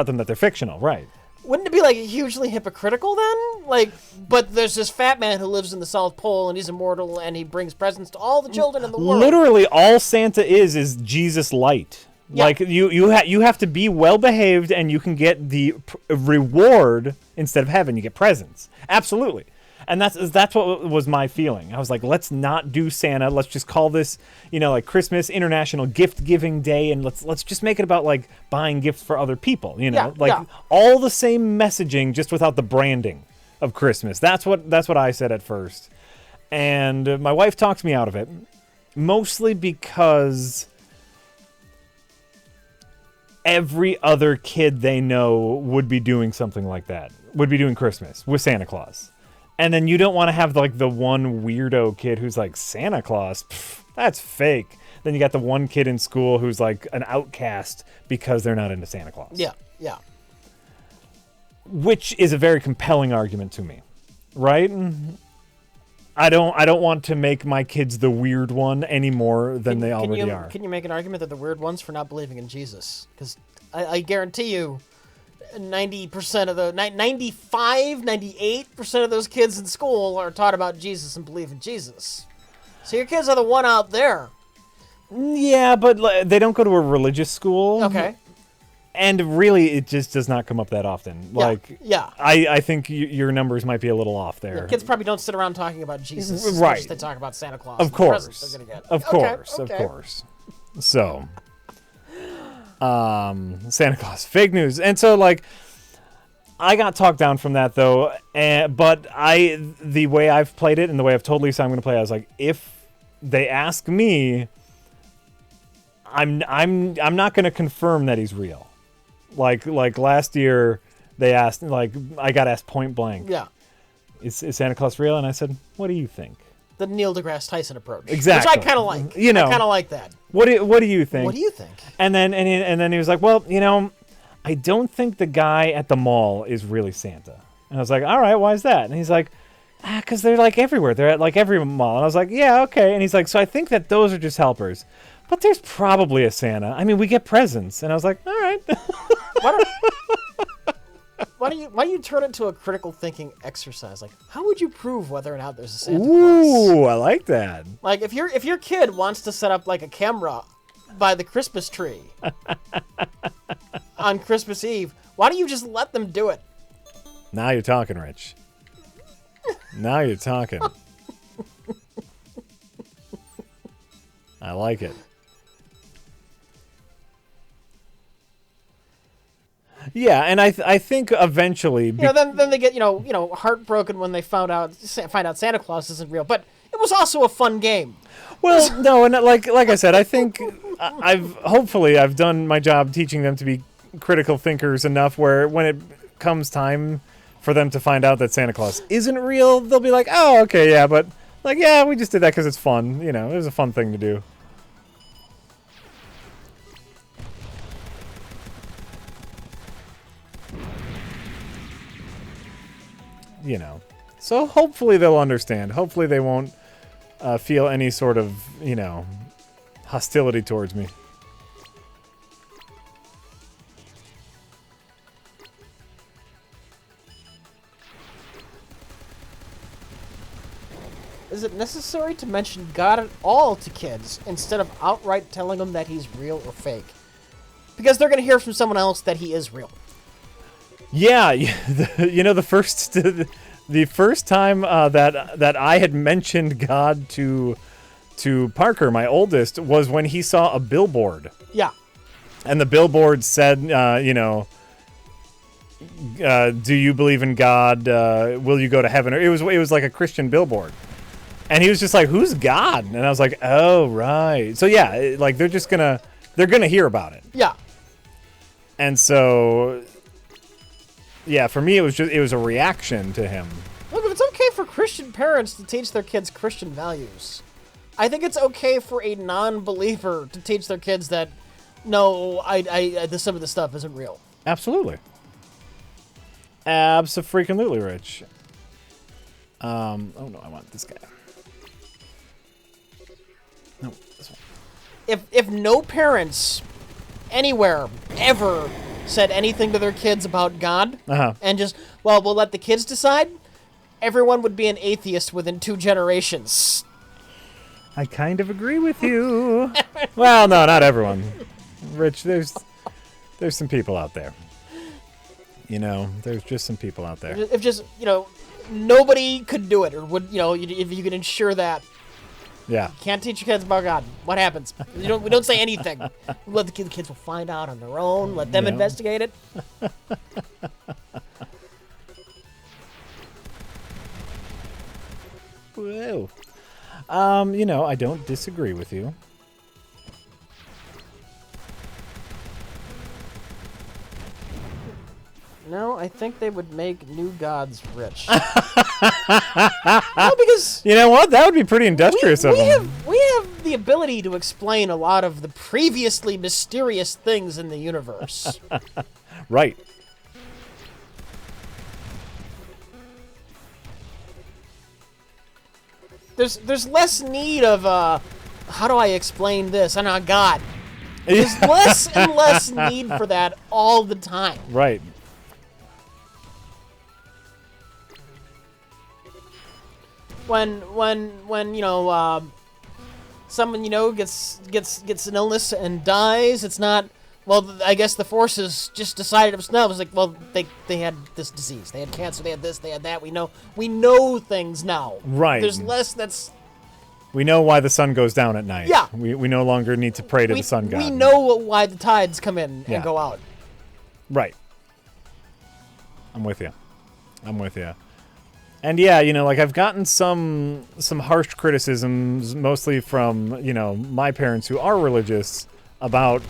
them that they're fictional, right? Wouldn't it be like hugely hypocritical then? Like, but there's this fat man who lives in the South Pole and he's immortal and he brings presents to all the children in the world. Literally, all Santa is Jesus light. Yeah. Like, you have to be well behaved and you can get the reward instead of heaven. You get presents. Absolutely. And that's what was my feeling. I was like, let's not do Santa. Let's just call this, you know, like Christmas International Gift Giving Day, and let's just make it about, like, buying gifts for other people. You know, all the same messaging, just without the branding of Christmas. That's what I said at first, and my wife talked me out of it, mostly because every other kid they know would be doing something like that. Would be doing Christmas with Santa Claus. And then you don't want to have, like, the one weirdo kid who's like, Santa Claus? Pff, that's fake. Then you got the one kid in school who's, like, an outcast because they're not into Santa Claus. Yeah, yeah. Which is a very compelling argument to me, right? I don't want to make my kids the weird one any more than they already are. Can you make an argument that the weird one's for not believing in Jesus? Because I guarantee you, 90% of the 95, 98% of those kids in school are taught about Jesus and believe in Jesus. So your kids are the one out there. Yeah, but they don't go to a religious school. Okay. And really, it just does not come up that often. Like, yeah. I think your numbers might be a little off there. Yeah, kids probably don't sit around talking about Jesus as Right. much as they talk about Santa Claus. Of course. The presents they're gonna get. Of course. So, Santa Claus, fake news. And so, like, I got talked down from that, though. But the way I've played it and the way I've told Lisa I'm going to play it, I was like, if they ask me, I'm not going to confirm that he's real. Like last year, they asked, like, I got asked point blank. Yeah. Is Santa Claus real? And I said, what do you think? The Neil deGrasse Tyson approach. Exactly. Which I kind of like. You know. I kind of like that. What do you think? What do you think? And then he was like, well, I don't think the guy at the mall is really Santa. And I was like, all right, why is that? And he's like, because they're like everywhere. They're at like every mall. And I was like, yeah, okay. And he's like, so I think that those are just helpers. But there's probably a Santa. I mean, we get presents. And I was like, all right. Why do you turn it into a critical thinking exercise? Like, how would you prove whether or not there's a Santa Claus? Ooh, I like that. Like, if your kid wants to set up like a camera by the Christmas tree on Christmas Eve, why don't you just let them do it? Now you're talking, Rich. Now you're talking. I like it. Yeah, and I think eventually, then they get heartbroken when they find out Santa Claus isn't real. But it was also a fun game. Well, no, and like I said, I think I've done my job teaching them to be critical thinkers enough where when it comes time for them to find out that Santa Claus isn't real, they'll be like, oh, okay, yeah, but like, yeah, we just did that because it's fun. It was a fun thing to do. So hopefully they'll understand. Hopefully they won't feel any sort of, hostility towards me. Is it necessary to mention God at all to kids instead of outright telling them that he's real or fake? Because they're going to hear from someone else that he is real. Yeah, the first time that I had mentioned God to Parker, my oldest, was when he saw a billboard. Yeah. And the billboard said, do you believe in God? Will you go to heaven? Or it was like a Christian billboard. And he was just like, who's God? And I was like, oh, right. So yeah, like they're gonna hear about it. Yeah. And so, yeah, for me, it was a reaction to him. Look, if it's okay for Christian parents to teach their kids Christian values, I think it's okay for a non-believer to teach their kids that, no, some of this stuff isn't real. Absolutely. Abso-freaking-lutely, Rich. Oh no, I want this guy. No, this one. If no parents anywhere ever said anything to their kids about God, and just, well, we'll let the kids decide, everyone would be an atheist within 2 generations. I kind of agree with you. Well, no, not everyone. Rich, there's some people out there. There's just some people out there. If just, nobody could do it, or would, if you could ensure that. Yeah. You can't teach your kids about God. What happens? We don't say anything. We let the kids will find out on their own. Let them investigate it. Whoa. I don't disagree with you. No, I think they would make new gods rich. No, because you know what? That would be pretty industrious of them. We have the ability to explain a lot of the previously mysterious things in the universe. Right. There's less need of how do I explain this? I'm not God. There's less and less need for that all the time. Right. When someone gets an illness and dies, it's not, Well, I guess the forces just decided themselves. Like, well, they had this disease, they had cancer, they had this, they had that. We know things now. Right. There's less that's. We know why the sun goes down at night. Yeah. We no longer need to pray to the sun god. We know why the tides come in Yeah. and go out. Right. I'm with you. And yeah, like I've gotten some harsh criticisms, mostly from, my parents who are religious, about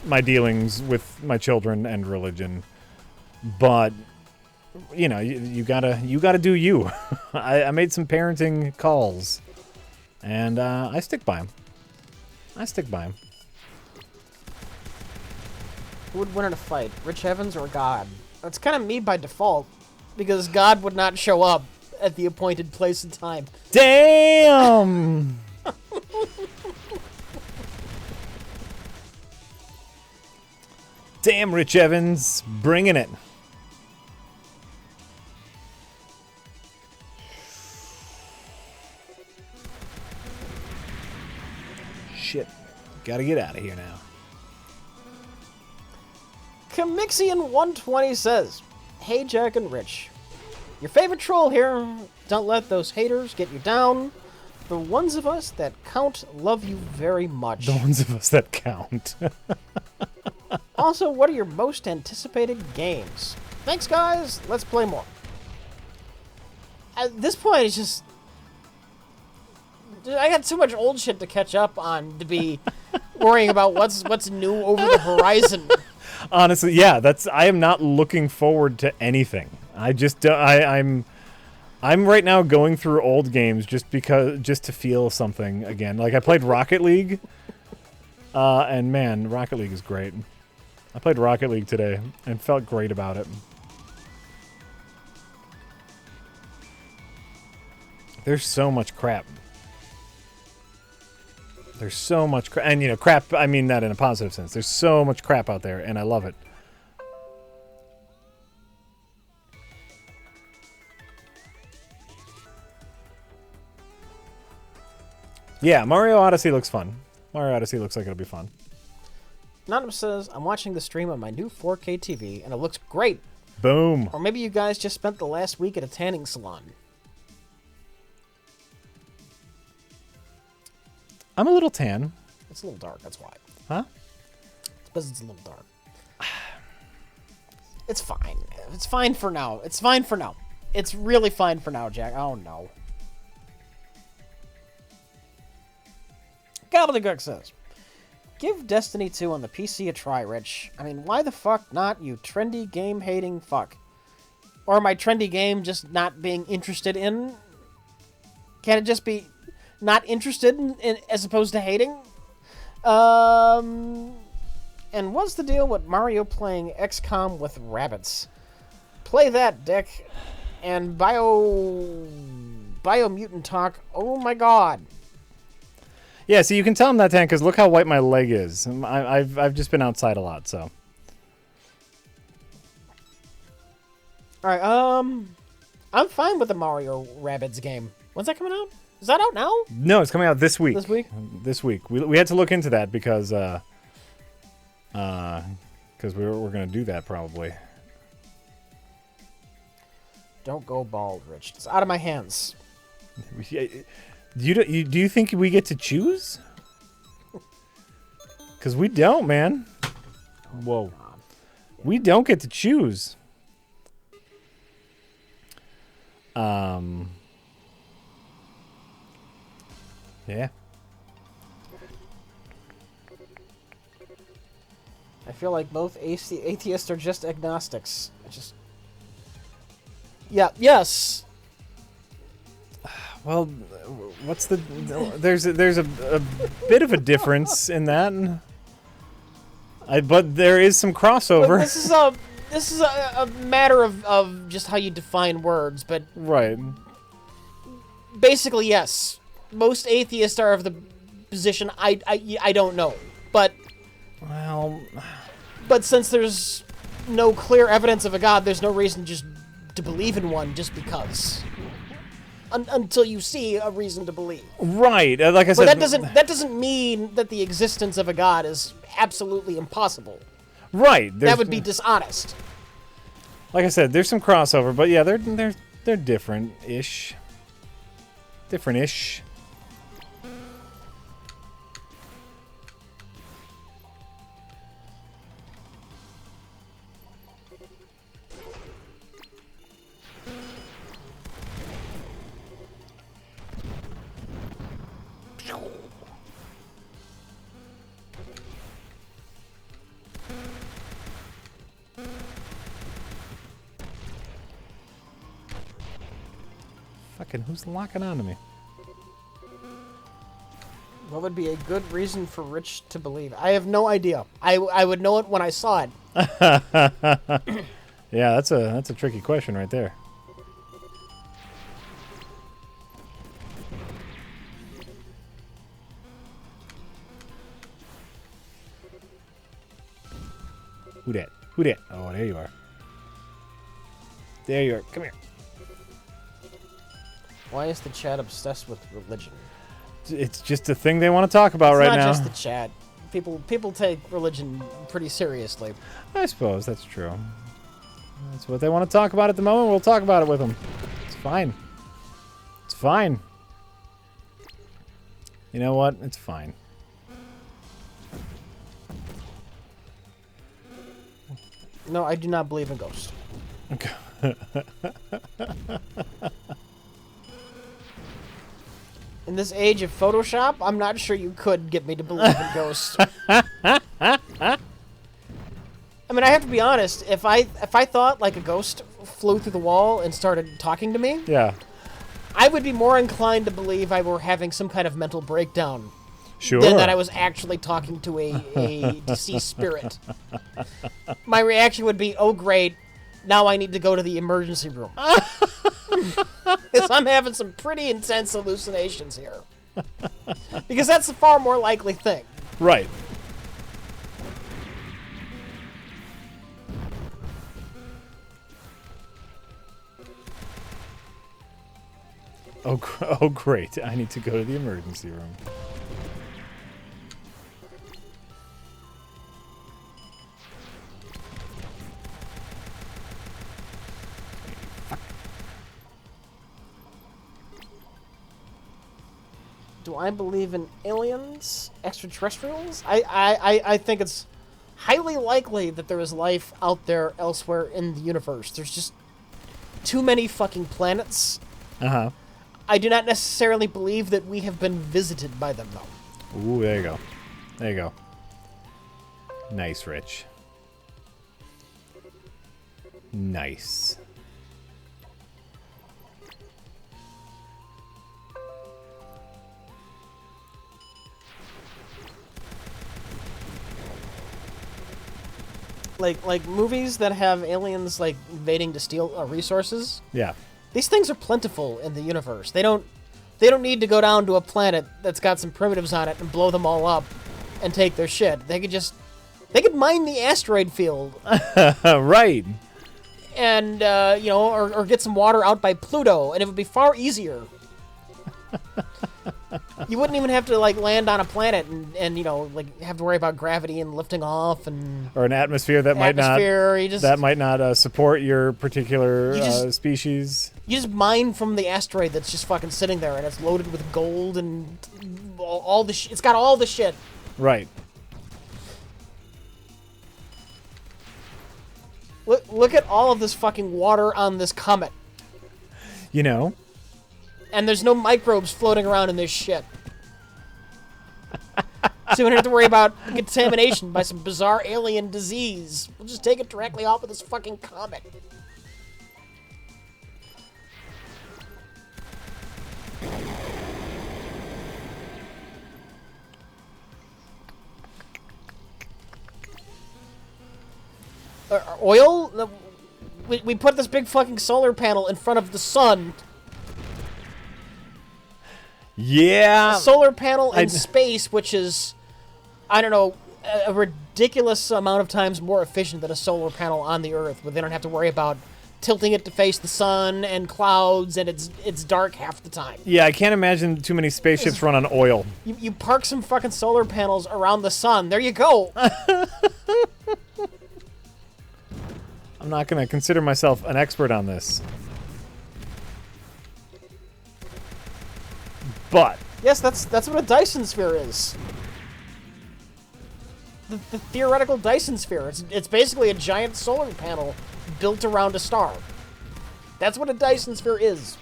my dealings with my children and religion. But, you gotta do you. I made some parenting calls, and I stick by them. Who would win in a fight, Rich Evans or God? It's kind of me by default, because God would not show up at the appointed place and time. Damn! Damn, Rich Evans, bringing it. Shit. Gotta get out of here now. Camixian120 says, "Hey Jack and Rich, your favorite troll here. Don't let those haters get you down. The ones of us that count love you very much. The ones of us that count." Also, what are your most anticipated games? Thanks, guys. Let's play more. At this point, it's just... I got too much old shit to catch up on to be worrying about what's new over the horizon. Honestly, yeah, I am not looking forward to anything. I'm right now going through old games just to feel something again. Like I played Rocket League, and man, Rocket League is great. I played Rocket League today and felt great about it. There's so much crap. There's so much crap, and crap. I mean that in a positive sense. There's so much crap out there, and I love it. Yeah, Mario Odyssey looks fun. Mario Odyssey looks like it'll be fun. Anonymous says, "I'm watching the stream on my new 4K TV, and it looks great." Boom. Or maybe you guys just spent the last week at a tanning salon. I'm a little tan. It's a little dark, that's why. Huh? It's because it's a little dark. It's fine. It's fine for now. It's fine for now. It's really fine for now, Jack. Oh, no. Gobbledygook says, "Give Destiny 2 on the PC a try, Rich. I mean, why the fuck not, you trendy game-hating fuck? Or my trendy game just not being interested in? Can it just be not interested in as opposed to hating? And what's the deal with Mario playing XCOM with rabbits? Play that, Dick. And Biomutant talk. Oh my god." Yeah, so you can tell I'm not tan because look how white my leg is. I've just been outside a lot, so. Alright, I'm fine with the Mario Rabbids game. When's that coming out? Is that out now? No, it's coming out this week. This week? This week. We had to look into that because we're going to do that probably. Don't go bald, Rich. It's out of my hands. Do you think we get to choose? Because we don't, man. Whoa. We don't get to choose. Yeah. I feel like both atheists are just agnostics. Yeah, yes. Well, what's the... There's a bit of a difference in that. But there is some crossover. Look, this is a matter of just how you define words, but... Right. Basically, yes. Most atheists are of the position, I don't know. But... Well... But since there's no clear evidence of a god, there's no reason just to believe in one just because. Until you see a reason to believe. Right, like I said... But that doesn't mean that the existence of a god is absolutely impossible. Right. That would be dishonest. Like I said, there's some crossover, but yeah, they're different-ish. Different-ish. Fucking who's locking onto me? What would be a good reason for Rich to believe? I have no idea. I would know it when I saw it. Yeah, that's a tricky question right there. Who dat? Who dat? Oh, there you are. There you are. Come here. Why is the chat obsessed with religion? It's just a thing they want to talk about It's right now. not just the chat. People take religion pretty seriously. I suppose that's true. That's what they want to talk about at the moment. We'll talk about it with them. It's fine. It's fine. You know what? It's fine. No, I do not believe in ghosts. In this age of Photoshop, I'm not sure you could get me to believe in ghosts. I mean, I have to be honest. If I thought like a ghost flew through the wall and started talking to me, Yeah. I would be more inclined to believe I were having some kind of mental breakdown Sure. than that I was actually talking to a deceased spirit. My reaction would be, oh great, now I need to go to the emergency room. Because I'm having some pretty intense hallucinations here. Because that's the far more likely thing. Right. Oh, great. I need to go to the emergency room. Do I believe in aliens? Extraterrestrials? I think it's highly likely that there is life out there elsewhere in the universe. There's just too many fucking planets. Uh-huh. I do not necessarily believe that we have been visited by them, though. Ooh, there you go. There you go. Nice, Rich. Nice. Like movies that have aliens like invading to steal resources. Yeah. These things are plentiful in the universe. They don't need to go down to a planet that's got some primitives on it and blow them all up and take their shit. They could mine the asteroid field. Right. And or get some water out by Pluto, and it would be far easier. You wouldn't even have to like land on a planet and have to worry about gravity and lifting off and Or an atmosphere that might not support your particular species. You just mine from the asteroid that's just fucking sitting there, and it's loaded with gold and all the it's got all the shit. Right. Look at all of this fucking water on this comet. You know. And there's no microbes floating around in this shit. So we don't have to worry about contamination by some bizarre alien disease. We'll just take it directly off of this fucking comet. Oil? We put this big fucking solar panel in front of the sun. Yeah. A solar panel in space, which is, I don't know, a ridiculous amount of times more efficient than a solar panel on the Earth, where they don't have to worry about tilting it to face the sun and clouds, and it's dark half the time. Yeah, I can't imagine too many spaceships run on oil. You park some fucking solar panels around the sun. There you go. I'm not going to consider myself an expert on this. But Yes, that's what a Dyson sphere is. The theoretical Dyson sphere. It's basically a giant solar panel built around a star. That's what a Dyson sphere is.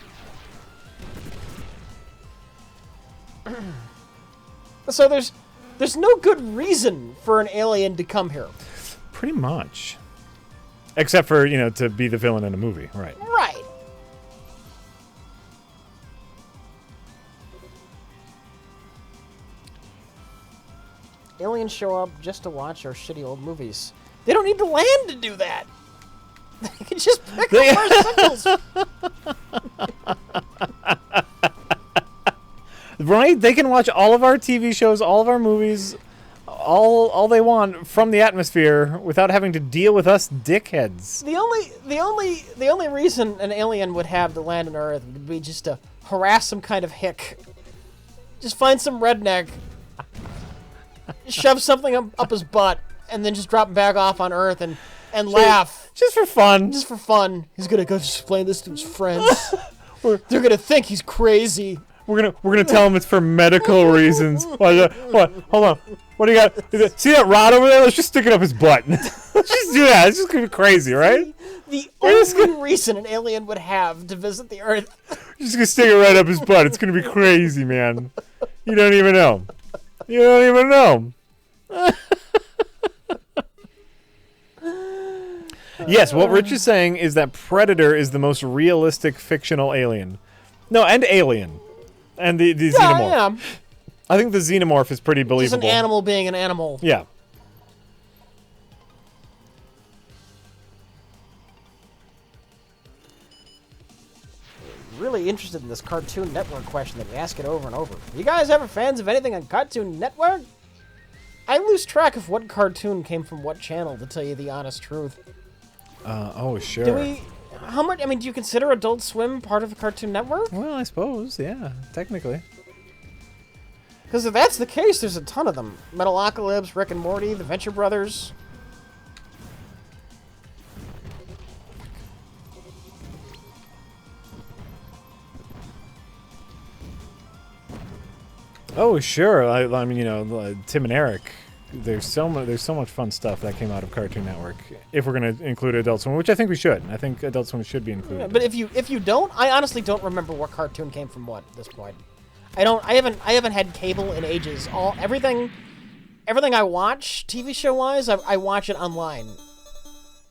So there's no good reason for an alien to come here. pretty much. Except for, you know, to be the villain in a movie, right? Right. Aliens show up just to watch our shitty old movies. They don't need to land to do that. They can just pick up our signals. Right? They can watch all of our TV shows, all of our movies, all they want from the atmosphere without having to deal with us dickheads. The only reason an alien would have to land on Earth would be just to harass some kind of hick. Just find some redneck, shove something up his butt, and then just drop him back off on Earth and laugh. Just for fun. Just for fun. He's gonna go explain this to his friends. They're gonna think he's crazy. We're gonna tell him it's for medical reasons. What? Hold on. What do you got? See that rod over there? Let's just stick it up his butt. Let's just do that. It's just gonna be crazy, right? The only reason an alien would have to visit the Earth. Just gonna stick it right up his butt. It's gonna be crazy, man. You don't even know. You don't even know. Yes, what Rich is saying is that Predator is the most realistic fictional alien. No, and Alien. And the Xenomorph. Yeah. I think the Xenomorph is pretty believable. Just an animal being an animal. Yeah. Really interested in this Cartoon Network question that we ask it over and over. You guys ever fans of anything on Cartoon Network? I lose track of what cartoon came from what channel, to tell you the honest truth. Oh, sure. Do we... How much... I mean, do you consider Adult Swim part of the Cartoon Network? Well, I suppose, yeah, technically. Because if that's the case, there's a ton of them. Metalocalypse, Rick and Morty, The Venture Brothers. Oh, sure. I mean, you know, Tim and Eric. There's so much fun stuff that came out of Cartoon Network. If we're gonna include Adult Swim, which I think we should. I think Adult Swim should be included. Yeah, but if you don't, I honestly don't remember what cartoon came from what at this point. I haven't had cable in ages. Everything I watch TV show wise, I watch it online,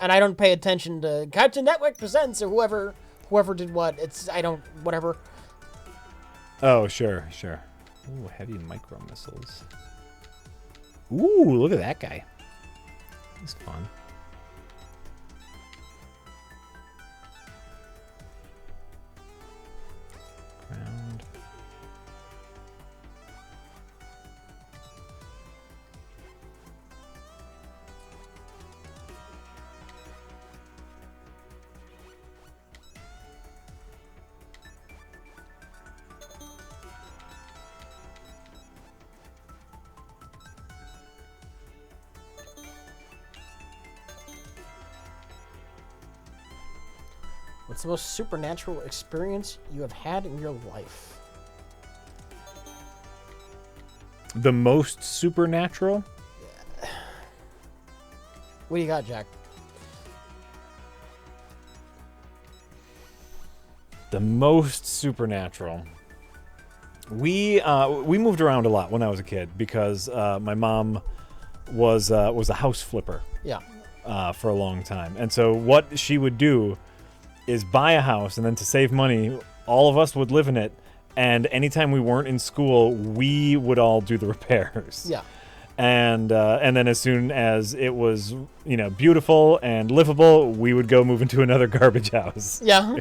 and I don't pay attention to Cartoon Network Presents or whoever did what. Whatever. Oh, sure. Ooh, heavy micro missiles. Ooh, look at that guy. He's fun. Ground. What's the most supernatural experience you have had in your life? The most supernatural? What do you got, Jack? The most supernatural. We moved around a lot when I was a kid because my mom was a house flipper. Yeah. For a long time, and so what she would do is buy a house, and then to save money, all of us would live in it, and anytime we weren't in school, we would all do the repairs. Yeah. And then as soon as it was, you know, beautiful and livable, we would go move into another garbage house. Yeah.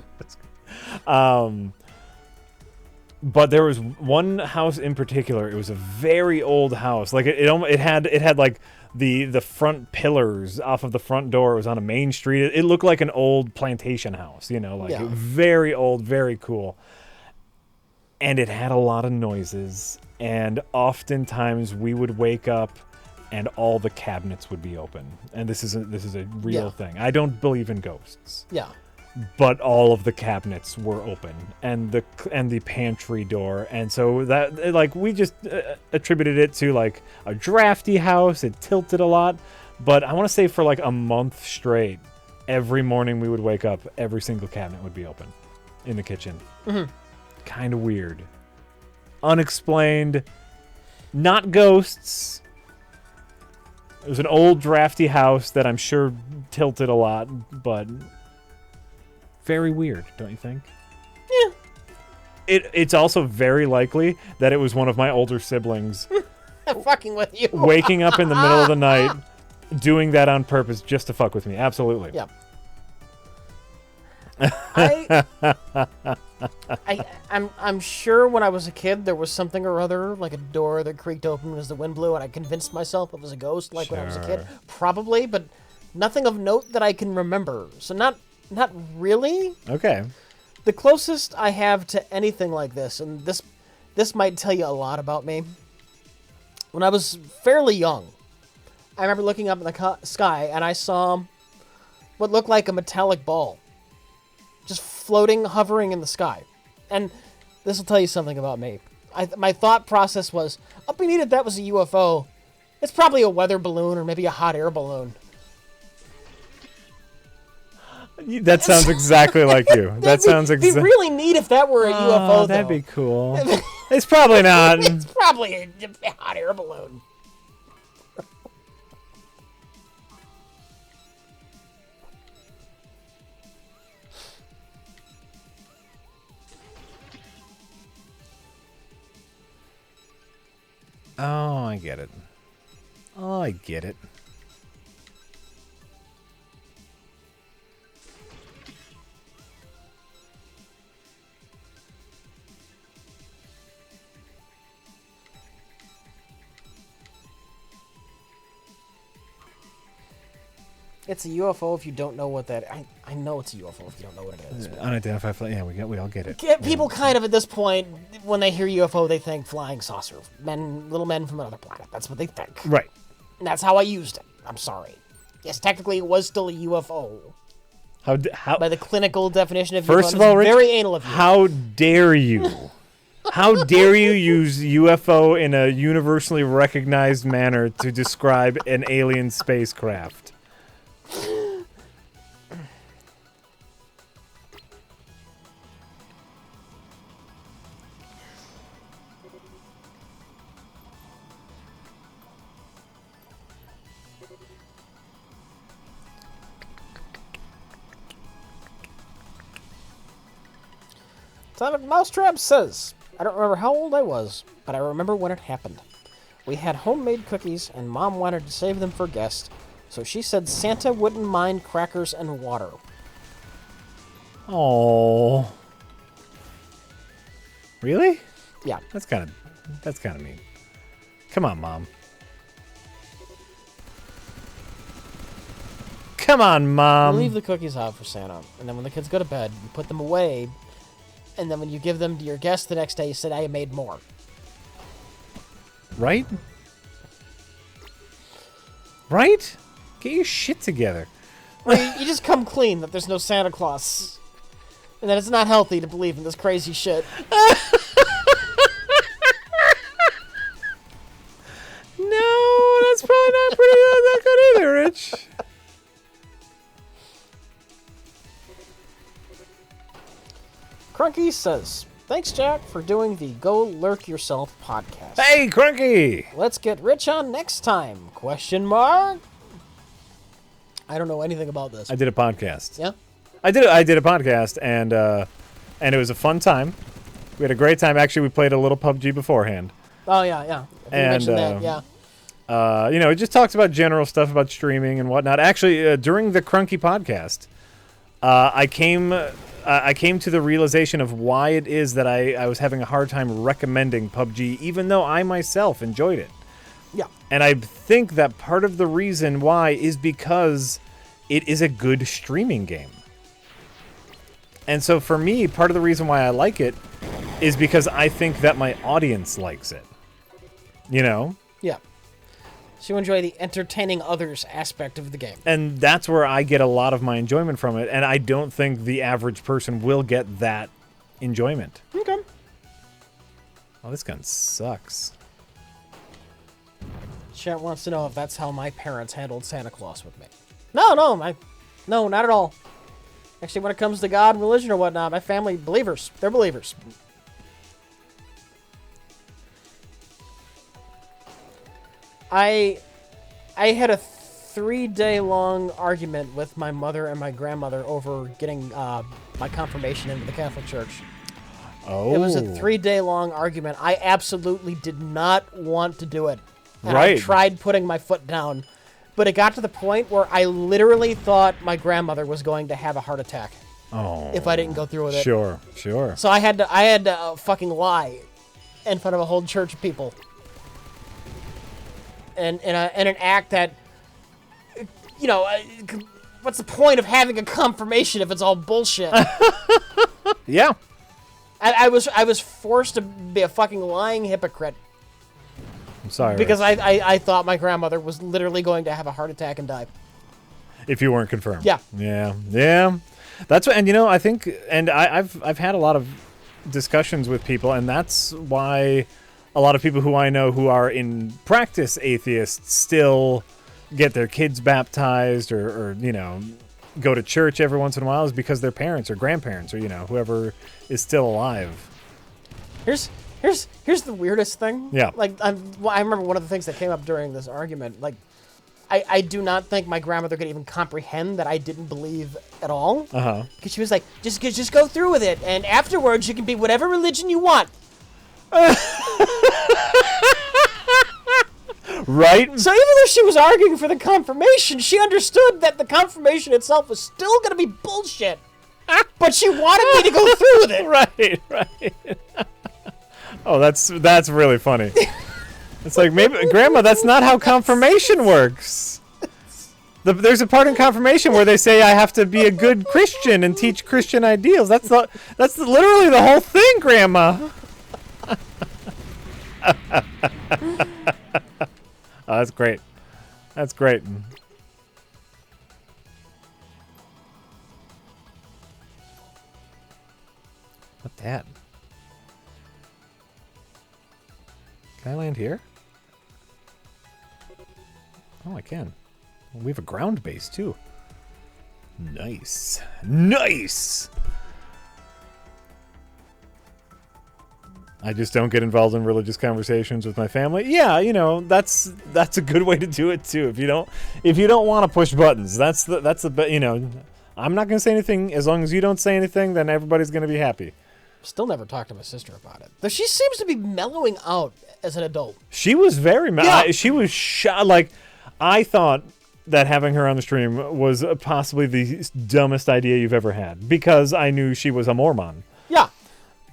But there was one house in particular. It was a very old house. Like it had like the front pillars off of the front door. It was on a main street. It looked like an old plantation house, you know, like very old, very cool. And it had a lot of noises. And oftentimes we would wake up and all the cabinets would be open. And this is a real Yeah. thing. I don't believe in ghosts, Yeah. but all of the cabinets were open, and the pantry door, and so that like we just attributed it to like a drafty house. It tilted a lot, but I want to say for like a month straight, every morning we would wake up, every single cabinet would be open in the kitchen. Mm-hmm. Kind of weird, unexplained, not ghosts. It was an old drafty house that I'm sure tilted a lot, but very weird, don't you think? Yeah. It's also very likely that it was one of my older siblings I'm fucking with you. waking up in the middle of the night, doing that on purpose just to fuck with me. Absolutely. Yeah. I'm sure when I was a kid there was something or other, like a door that creaked open as the wind blew, and I convinced myself it was a ghost, like when I was a kid. Sure. Probably, but nothing of note that I can remember. So not really. Okay. The closest I have to anything like this, and this might tell you a lot about me. When I was fairly young, I remember looking up in the sky and I saw what looked like a metallic ball just floating, hovering in the sky. And this will tell you something about me. My thought process was, up beneath it, that was a UFO. It's probably a weather balloon or maybe a hot air balloon. That sounds exactly like you. That sounds It'd be really neat if that were a UFO, though. That'd be cool. It's probably not. It's probably a hot air balloon. Oh, I get it. Oh, I get it. It's a UFO if you don't know what that... I know it's a UFO if you don't know what it is. Unidentified flight. Yeah, we all get it. People kind of, at this point, when they hear UFO, they think flying saucer. Little men from another planet. That's what they think. Right. And that's how I used it. I'm sorry. Yes, technically it was still a UFO. How? By the clinical definition of First UFO. of all, Rich, very anal of you. how dare you? How dare you use UFO in a universally recognized manner to describe an alien spacecraft? Atomic Mousetrap says, I don't remember how old I was, but I remember when it happened. We had homemade cookies, and Mom wanted to save them for guests, so she said Santa wouldn't mind crackers and water. Oh. Really? Yeah. That's kind of mean. Come on, Mom. Come on, You Mom. leave the cookies out for Santa, and then when the kids go to bed, you put them away, and then when you give them to your guests the next day, you say, I made more. Right? Right? Get your shit together. Or you just come clean that there's no Santa Claus. And that it's not healthy to believe in this crazy shit. No, that's probably not that good either, Rich. Crunky says, thanks, Jack, for doing the Go Lurk Yourself podcast. Hey, Crunky! Let's get Rich on next time? Question mark? I don't know anything about this. I did a podcast. Yeah? I did a podcast, and it was a fun time. We had a great time. Actually, we played a little PUBG beforehand. Oh, yeah. You And, mentioned that, yeah. It just talks about general stuff about streaming and whatnot. Actually, during the Crunky podcast, I came to the realization of why it is that I was having a hard time recommending PUBG, even though I myself enjoyed it. Yeah. And I think that part of the reason why is because it is a good streaming game. And so for me, part of the reason why I like it is because I think that my audience likes it. You know? Yeah. So you enjoy the entertaining others aspect of the game. And that's where I get a lot of my enjoyment from it, and I don't think the average person will get that enjoyment. Okay. Oh, this gun sucks. Chat wants to know if that's how my parents handled Santa Claus with me. No, no, not at all. Actually, when it comes to God and religion or whatnot, my family, believers. They're believers. I had a 3-day-long argument with my mother and my grandmother over getting my confirmation into the Catholic Church. Oh. It was a 3-day-long argument. I absolutely did not want to do it. And Right. I tried putting my foot down. But it got to the point where I literally thought my grandmother was going to have a heart attack if I didn't go through with it. Sure. So I had to fucking lie in front of a whole church of people. And in an act that, you know, what's the point of having a confirmation if it's all bullshit? Yeah. I was forced to be a fucking lying hypocrite. I'm sorry. Because Rich. I thought my grandmother was literally going to have a heart attack and die. If you weren't confirmed. Yeah. Yeah. That's what, and you know, I think, and I've had a lot of discussions with people, and that's why a lot of people who I know who are in practice atheists still get their kids baptized or you know, go to church every once in a while, is because their parents or grandparents or, you know, whoever is still alive. Here's the weirdest thing. Yeah. Like, I remember one of the things that came up during this argument. Like, I do not think my grandmother could even comprehend that I didn't believe at all. Uh-huh. Because she was like, just go through with it, and afterwards you can be whatever religion you want. Right? So even though she was arguing for the confirmation, she understood that the confirmation itself was still going to be bullshit. But she wanted me to go through with it. Right. Oh, that's really funny. It's like, maybe, Grandma, that's not how confirmation works. There's a part in confirmation where they say I have to be a good Christian and teach Christian ideals. That's literally the whole thing, Grandma. Oh, that's great. That's great. What's that? Can I land here? Oh, I can. Well, we have a ground base, too. Nice. Nice! I just don't get involved in religious conversations with my family. Yeah, you know, that's a good way to do it, too. If you don't want to push buttons, that's the you know, I'm not going to say anything. As long as you don't say anything, then everybody's going to be happy. Still never talked to my sister about it. Though she seems to be mellowing out as an adult. She was very she was like, I thought that having her on the stream was possibly the dumbest idea you've ever had, because I knew she was a Mormon. Yeah.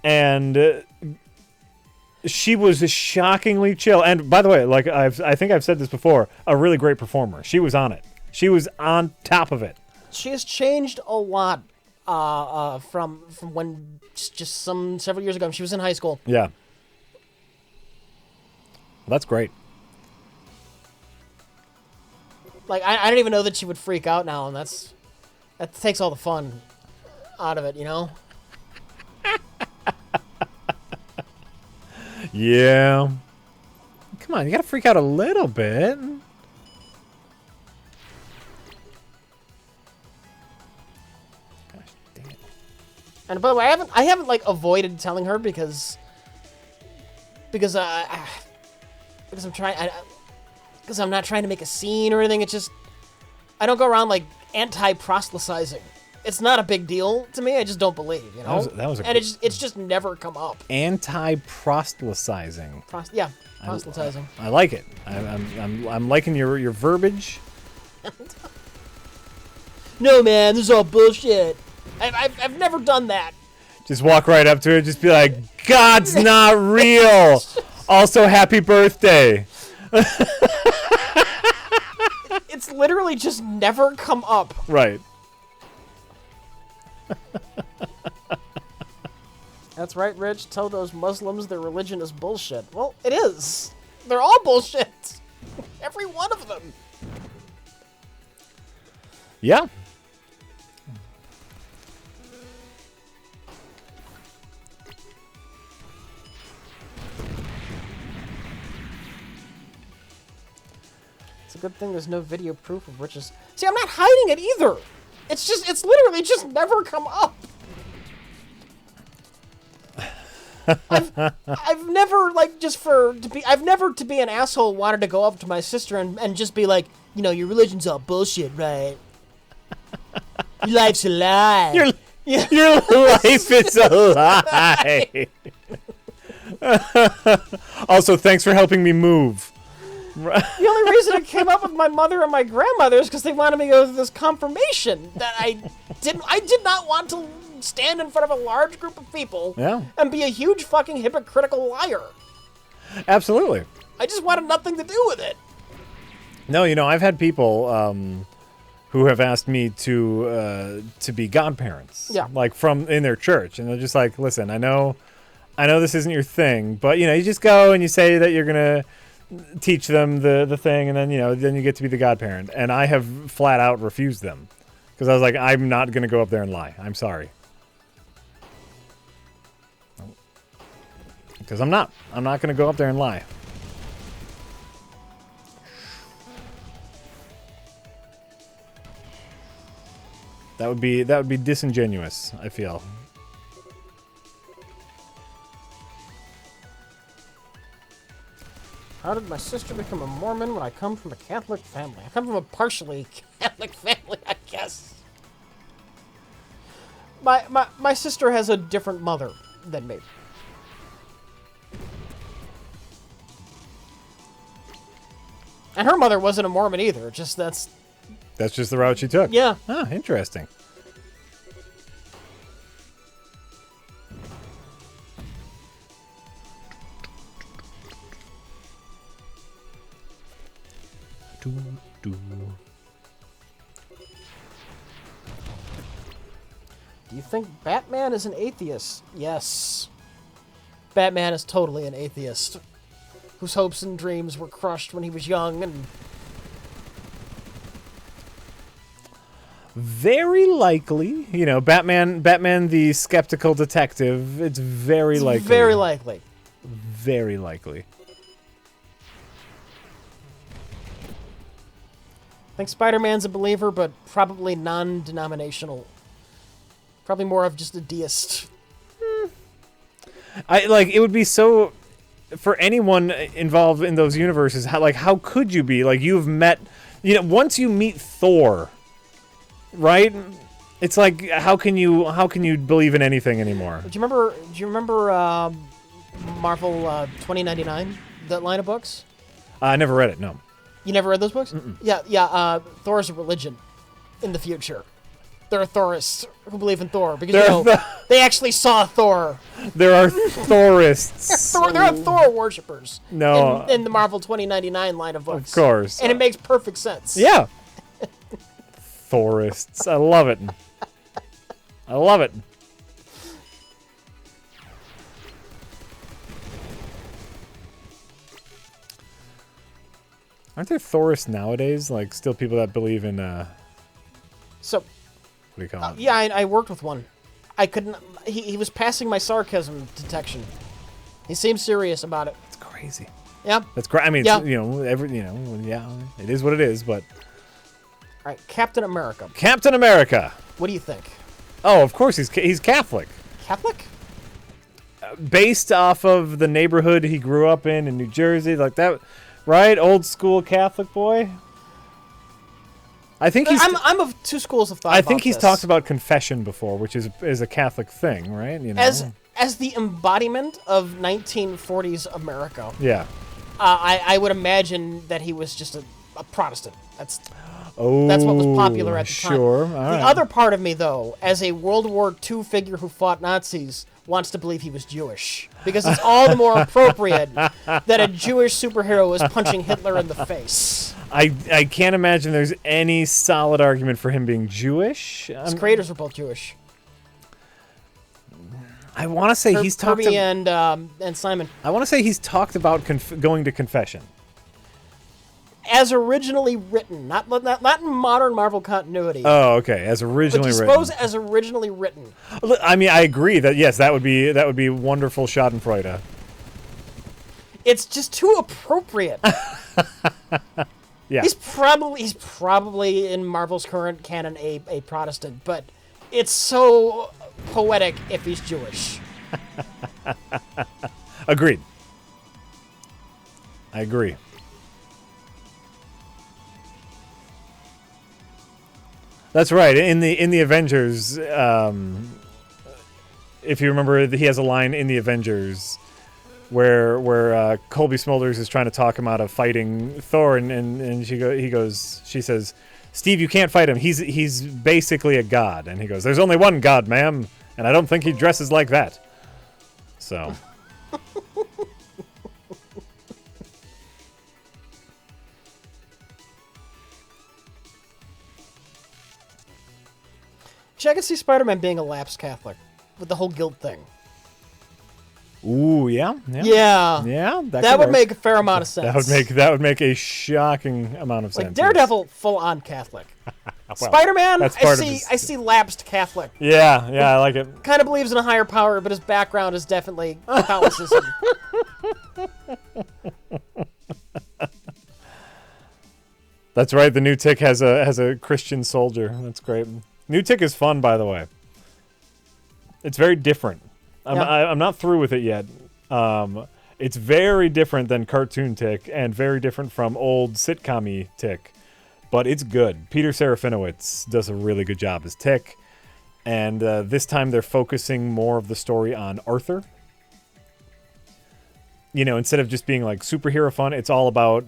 And she was shockingly chill. And by the way, like I think I've said this before, a really great performer. She was on it. She was on top of it. She has changed a lot from when just several years ago. She was in high school. Yeah. Well, that's great. Like, I don't even know that she would freak out now, and that takes all the fun out of it, you know? Yeah. Come on, you gotta freak out a little bit. Gosh dang it. And by the way, I haven't like avoided telling her because I'm trying because I'm not trying to make a scene or anything. It's just I don't go around like anti-proselytizing. It's not a big deal to me. I just don't believe, you know. That was and it's just never come up. Anti-proselytizing. Proselytizing. I like it. I'm liking your verbiage. No, man, this is all bullshit. I've never done that. Just walk right up to it. Just be like, God's not real. Also, happy birthday. It's literally just never come up. Right. That's right, Rich. Tell those Muslims their religion is bullshit. Well, it is. They're all bullshit. Every one one of them. Yeah. It's a good thing there's no video proof of Rich's. See, I'm not hiding it either. It's literally just never come up. I've never, like, I've never, to be an asshole, wanted to go up to my sister and just be like, you know, your religion's all bullshit, right? Your life's a lie. Your life is a lie. Also, thanks for helping me move. The only reason it came up with my mother and my grandmother is because they wanted me to go through this confirmation that I did not want to stand in front of a large group of people and be a huge fucking hypocritical liar. Absolutely. I just wanted nothing to do with it. No, you know, I've had people who have asked me to be godparents. Yeah. Like in their church, and they're just like, listen, I know this isn't your thing, but you know, you just go and you say that you're gonna teach them the thing, and then then you get to be the godparent. And I have flat out refused them because I was like, I'm not gonna go up there and lie. I'm sorry. Because I'm not gonna go up there and lie. That would be disingenuous, I feel. How did my sister become a Mormon when I come from a Catholic family? I come from a partially Catholic family, I guess. My sister has a different mother than me. And her mother wasn't a Mormon either. That's just the route she took. Yeah. Ah, interesting. Do you think Batman is an atheist? Yes. Batman is totally an atheist. Whose hopes and dreams were crushed when he was young and... Very likely. You know, Batman the skeptical detective. It's very likely. Very likely. Very likely. I think Spider-Man's a believer, but probably non-denominational. Probably more of just a deist. It would be so... For anyone involved in those universes, how could you be? Like, you've met... once you meet Thor... Right? It's like, how can you believe in anything anymore? Do you remember Marvel 2099, that line of books? I never read it, no. You never read those books? Mm-mm. Yeah, Thor's a religion in the future. There are Thorists who believe in Thor because they actually saw Thor. There are Thorists. There are Thor worshippers. No. In the Marvel 2099 line of books. Of course. And it makes perfect sense. Yeah. Thorists. I love it. I love it. Aren't there Thorists nowadays? Like, still people that believe in, So... What do you call it? Yeah, I worked with one. I couldn't... He was passing my sarcasm detection. He seemed serious about it. It's crazy. Yeah. That's great. I mean, yeah. Yeah, it is what it is, but... All right, Captain America. Captain America. What do you think? Oh, of course, he's Catholic. Catholic? Based off of the neighborhood he grew up in New Jersey, like that, right? Old school Catholic boy. I think he's... I'm of two schools of thought. I think he's this. talked about confession before, which is a Catholic thing, right? As the embodiment of 1940s America. Yeah. I would imagine that he was just a Protestant. That's what was popular at the time. Sure. The other part of me, though, as a World War II figure who fought Nazis, wants to believe he was Jewish. Because it's all the more appropriate that a Jewish superhero was punching Hitler in the face. I can't imagine there's any solid argument for him being Jewish. His creators were both Jewish. I want to say he's talked Kirby and Simon. I want to say he's talked about going to confession. as originally written, not in modern Marvel continuity. Oh, okay. As originally but written. suppose as originally written. I mean, I agree that yes, that would be wonderful Schadenfreude. It's just too appropriate. Yeah. He's probably in Marvel's current canon a Protestant, but it's so poetic if he's Jewish. Agreed. I agree. That's right. In the Avengers, if you remember, he has a line in the Avengers where Colby Smulders is trying to talk him out of fighting Thor, and she says, "Steve, you can't fight him. He's basically a god." And he goes, "There's only one god, ma'am, and I don't think he dresses like that." So. I could see Spider-Man being a lapsed Catholic with the whole guilt thing. Ooh, yeah. Yeah. That would make a fair amount of sense. That would make a shocking amount of sense. Like Daredevil, full on Catholic. Well, Spider-Man, I see lapsed Catholic. Yeah, I like it. Kind of believes in a higher power, but his background is definitely Catholicism. That's right. The new Tick has a Christian soldier. That's great. New Tick is fun, by the way. It's very different. I'm not through with it yet. It's very different than cartoon Tick and very different from old sitcom-y Tick, but it's good. Peter Serafinowicz does a really good job as Tick, and this time they're focusing more of the story on Arthur. You know, instead of just being like superhero fun, it's all about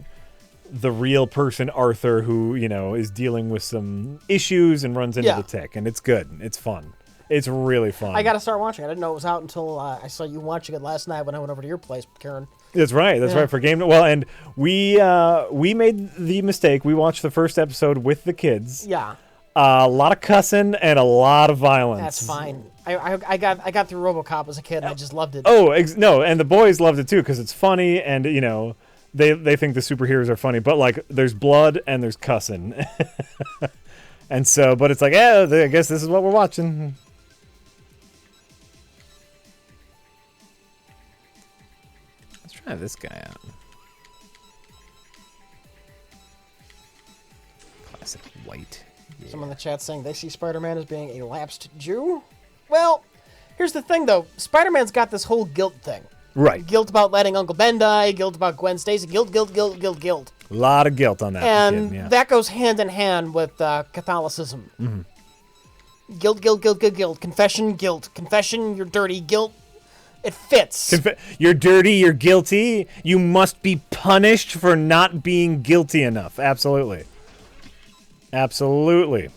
the real person Arthur who, you know, is dealing with some issues and runs into the Tick, and it's good. It's fun. It's really fun. I gotta start watching it. I didn't know it was out until I saw you watching it last night when I went over to your place, Karen. That's right. That's right for game. Well, and we made the mistake. We watched the first episode with the kids. Yeah. A lot of cussing and a lot of violence. That's fine. I got through RoboCop as a kid and I just loved it. Oh no, and the boys loved it too because it's funny and you know. They think the superheroes are funny, but like there's blood and there's cussing, and so but it's like I guess this is what we're watching. Let's try this guy out. Classic white. Yeah. Someone in the chat saying they see Spider-Man as being a lapsed Jew. Well, here's the thing though, Spider-Man's got this whole guilt thing. Right. Guilt about letting Uncle Ben die, guilt about Gwen Stacy, guilt. A lot of guilt on that. And that goes hand in hand with Catholicism. Mm-hmm. Guilt. Confession, guilt. Confession, you're dirty. Guilt, it fits. You're dirty, you're guilty. You must be punished for not being guilty enough. Absolutely. Absolutely.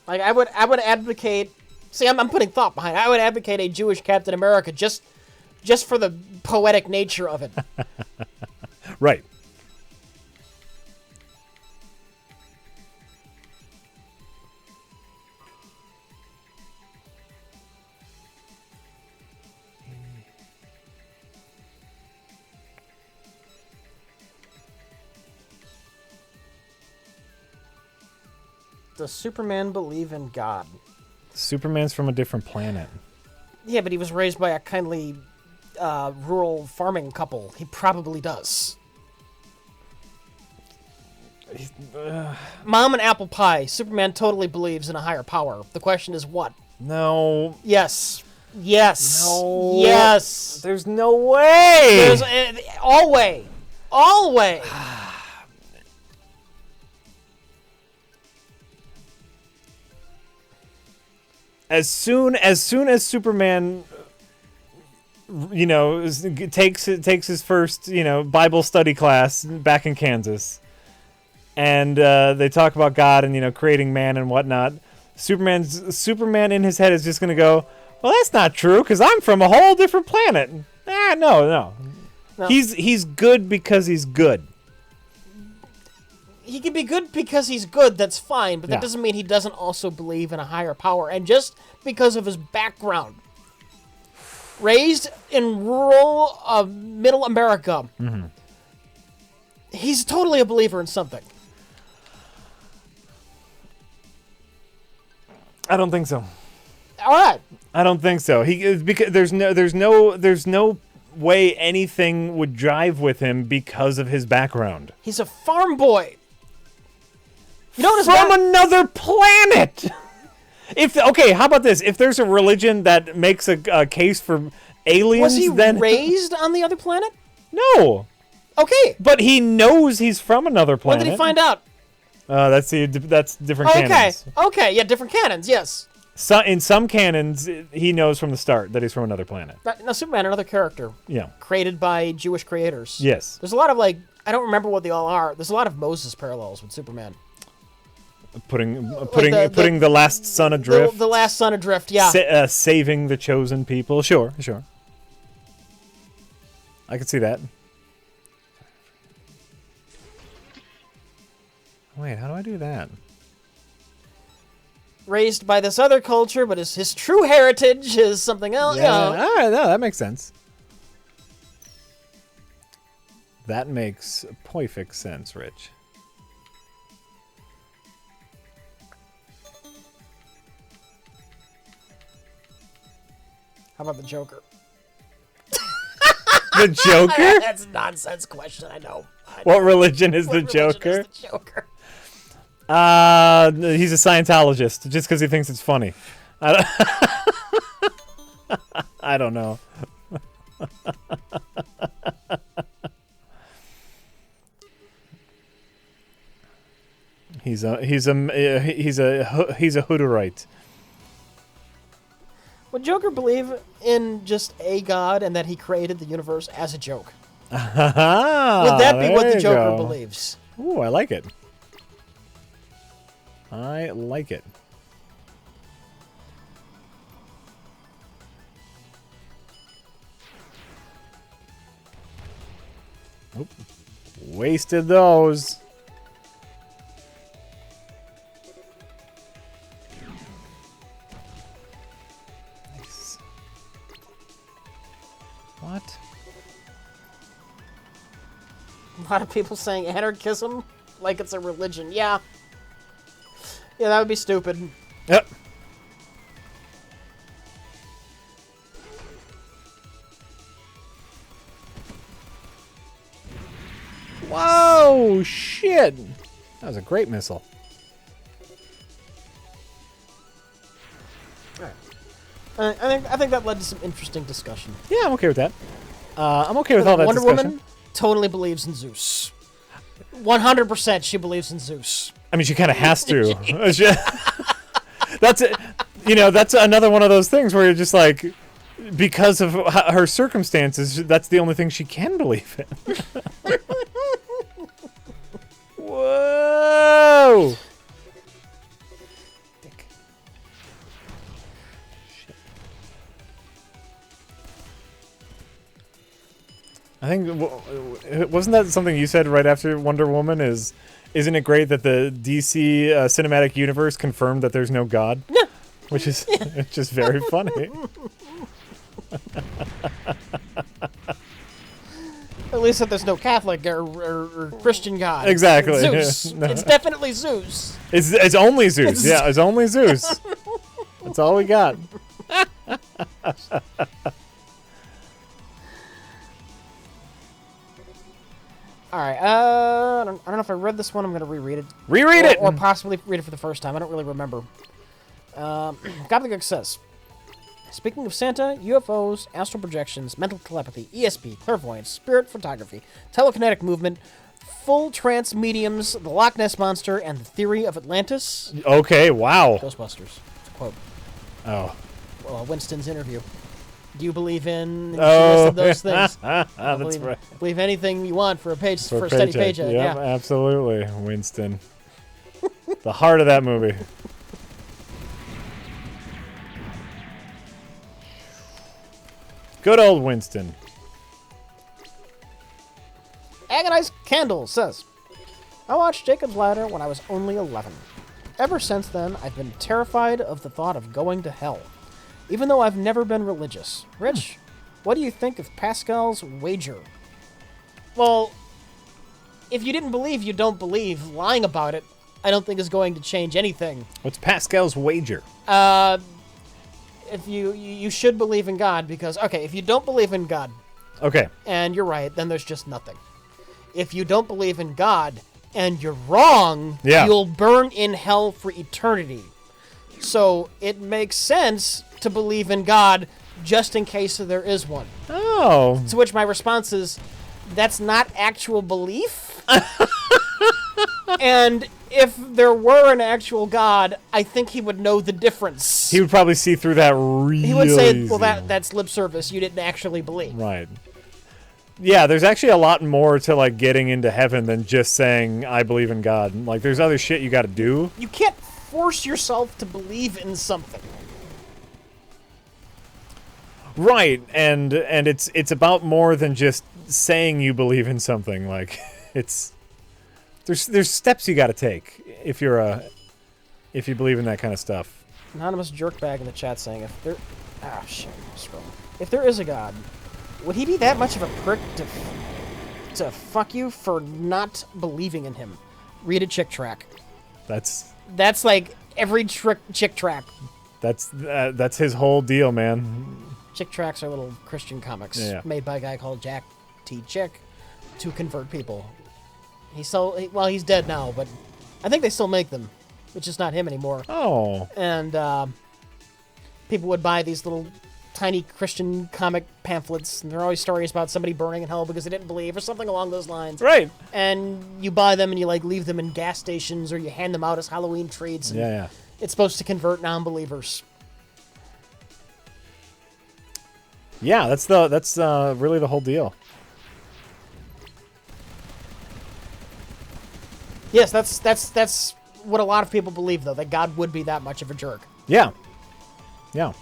Like I would advocate. See, I'm putting thought behind it. I would advocate a Jewish Captain America just for the poetic nature of it. Right. Does Superman believe in God? Superman's from a different planet. Yeah, but he was raised by a kindly rural farming couple. He probably does. Mom and apple pie. Superman totally believes in a higher power. The question is what? No. Yes. Yes. No. Yes. There's no way. There's all way. As soon as Superman, you know, takes his first, you know, Bible study class back in Kansas, and they talk about God and, you know, creating man and whatnot, Superman in his head is just gonna go, well, that's not true because I'm from a whole different planet. No. He's good because he's good. He can be good because he's good, that's fine, but that doesn't mean he doesn't also believe in a higher power. And just because of his background, raised in rural middle America. He's totally a believer in something. I don't think so. All right. I don't think so. Because there's no way anything would drive with him because of his background. He's a farm boy. You know what From another planet. Okay, how about this? If there's a religion that makes a case for aliens, was he then raised on the other planet? no. Okay. But he knows he's from another planet. When did he find out? That's different canons. Okay. Yeah, different canons. Yes. In some canons, he knows from the start that he's from another planet. Now, Superman, another character. Yeah. Created by Jewish creators. Yes. There's a lot of I don't remember what they all are. There's a lot of Moses parallels with Superman. Putting the last son adrift. The last son adrift. Yeah. Saving the chosen people. Sure. I could see that. Wait, how do I do that? Raised by this other culture, but his true heritage is something else. Yeah, all right, no, that makes sense. That makes perfect sense, Rich. How about the Joker? The Joker? That's a nonsense question, I know. What religion is the Joker? Is the Joker? He's a Scientologist, just because he thinks it's funny. I don't know. He's a Hutterite. Would Joker believe in just a god and that he created the universe as a joke? Would that be what the Joker believes? Ooh, I like it. I like it. Oop. Wasted those. Nice. What? A lot of people saying anarchism like it's a religion. Yeah. Yeah, that would be stupid. Yep. Whoa, shit. That was a great missile. I think that led to some interesting discussion. Yeah, I'm okay with that. I'm okay with all that Wonder discussion. Woman totally believes in Zeus. 100% she believes in Zeus. I mean, she kind of has to. That's it. You know, that's another one of those things where you're just like, because of her circumstances, that's the only thing she can believe in. Whoa! Dick. Shit. I think wasn't that something you said right after Wonder Woman? Isn't it great that the DC cinematic universe confirmed that there's no God? Yeah. Which is it's just very funny. At least that there's no Catholic or Christian God. Exactly. It's Zeus. No. It's definitely Zeus. It's only Zeus. Yeah, it's only Zeus. That's all we got. All right. I don't know if I read this one. I'm going to reread it. Reread it! Or possibly read it for the first time. I don't really remember. Gobbledygook says, speaking of Santa, UFOs, astral projections, mental telepathy, ESP, clairvoyance, spirit photography, telekinetic movement, full trance mediums, the Loch Ness Monster, and the theory of Atlantis. Okay, wow. Ghostbusters. It's a quote. Oh. Winston's interview. Do you believe in those things? That's right. Believe anything you want for a page for a paycheck. steady paycheck. Yep, Yeah. absolutely. Winston. The heart of that movie. Good old Winston. Agonized Candle says, I watched Jacob's Ladder when I was only 11. Ever since then, I've been terrified of the thought of going to hell, even though I've never been religious. Rich, What do you think of Pascal's wager? Well, if you didn't believe, you don't believe. Lying about it, I don't think is going to change anything. What's Pascal's wager? If you should believe in God because, okay, if you don't believe in God, Okay. and you're right, then there's just nothing. If you don't believe in God and you're wrong, you'll burn in hell for eternity. So it makes sense to believe in God just in case there is one. Oh. To which my response is, that's not actual belief. And if there were an actual God, I think he would know the difference. He would probably see through that really He would say, easy. well, that's lip service. You didn't actually believe. Right. Yeah, there's actually a lot more to, like, getting into heaven than just saying, I believe in God. Like, there's other shit you gotta do. You can't force yourself to believe in something. Right, and it's about more than just saying you believe in something. Like, there's steps you gotta take if you believe in that kind of stuff. Anonymous jerkbag in the chat saying, if there is a God, would he be that much of a prick to fuck you for not believing in him? Read a chick track. That's like every chick track. That's his whole deal, man. Chick tracks are little Christian comics made by a guy called Jack T. Chick to convert people. He's dead now, but I think they still make them. It's just not him anymore. Oh. And people would buy these little tiny Christian comic pamphlets, and there are always stories about somebody burning in hell because they didn't believe, or something along those lines. Right. And you buy them and you leave them in gas stations, or you hand them out as Halloween treats. And it's supposed to convert non-believers. Yeah, that's really the whole deal. Yes, that's what a lot of people believe, though, that God would be that much of a jerk. Yeah. Yeah,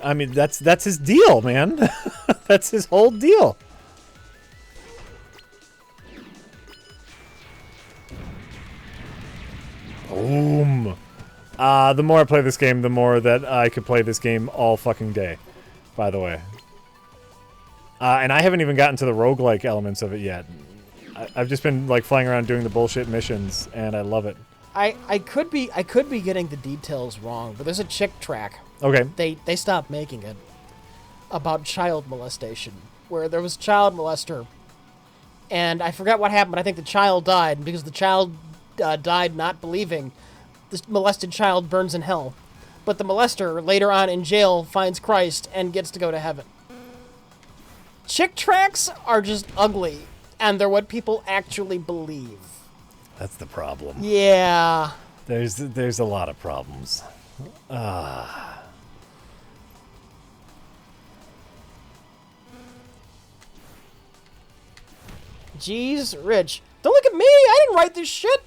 I mean, that's his deal, man. That's his whole deal. Boom. The more I play this game, the more that I could play this game all fucking day, by the way. And I haven't even gotten to the roguelike elements of it yet. I've just been, like, flying around doing the bullshit missions, and I love it. I could be getting the details wrong, but there's a chick track. Okay. They stopped making it about child molestation, where there was a child molester, and I forgot what happened, but I think the child died, and because the child died not believing, the molested child burns in hell. But the molester, later on in jail, finds Christ and gets to go to heaven. Chick tracks are just ugly, and they're what people actually believe. That's the problem. Yeah. There's a lot of problems. Jeez, Rich. Don't look at me! I didn't write this shit!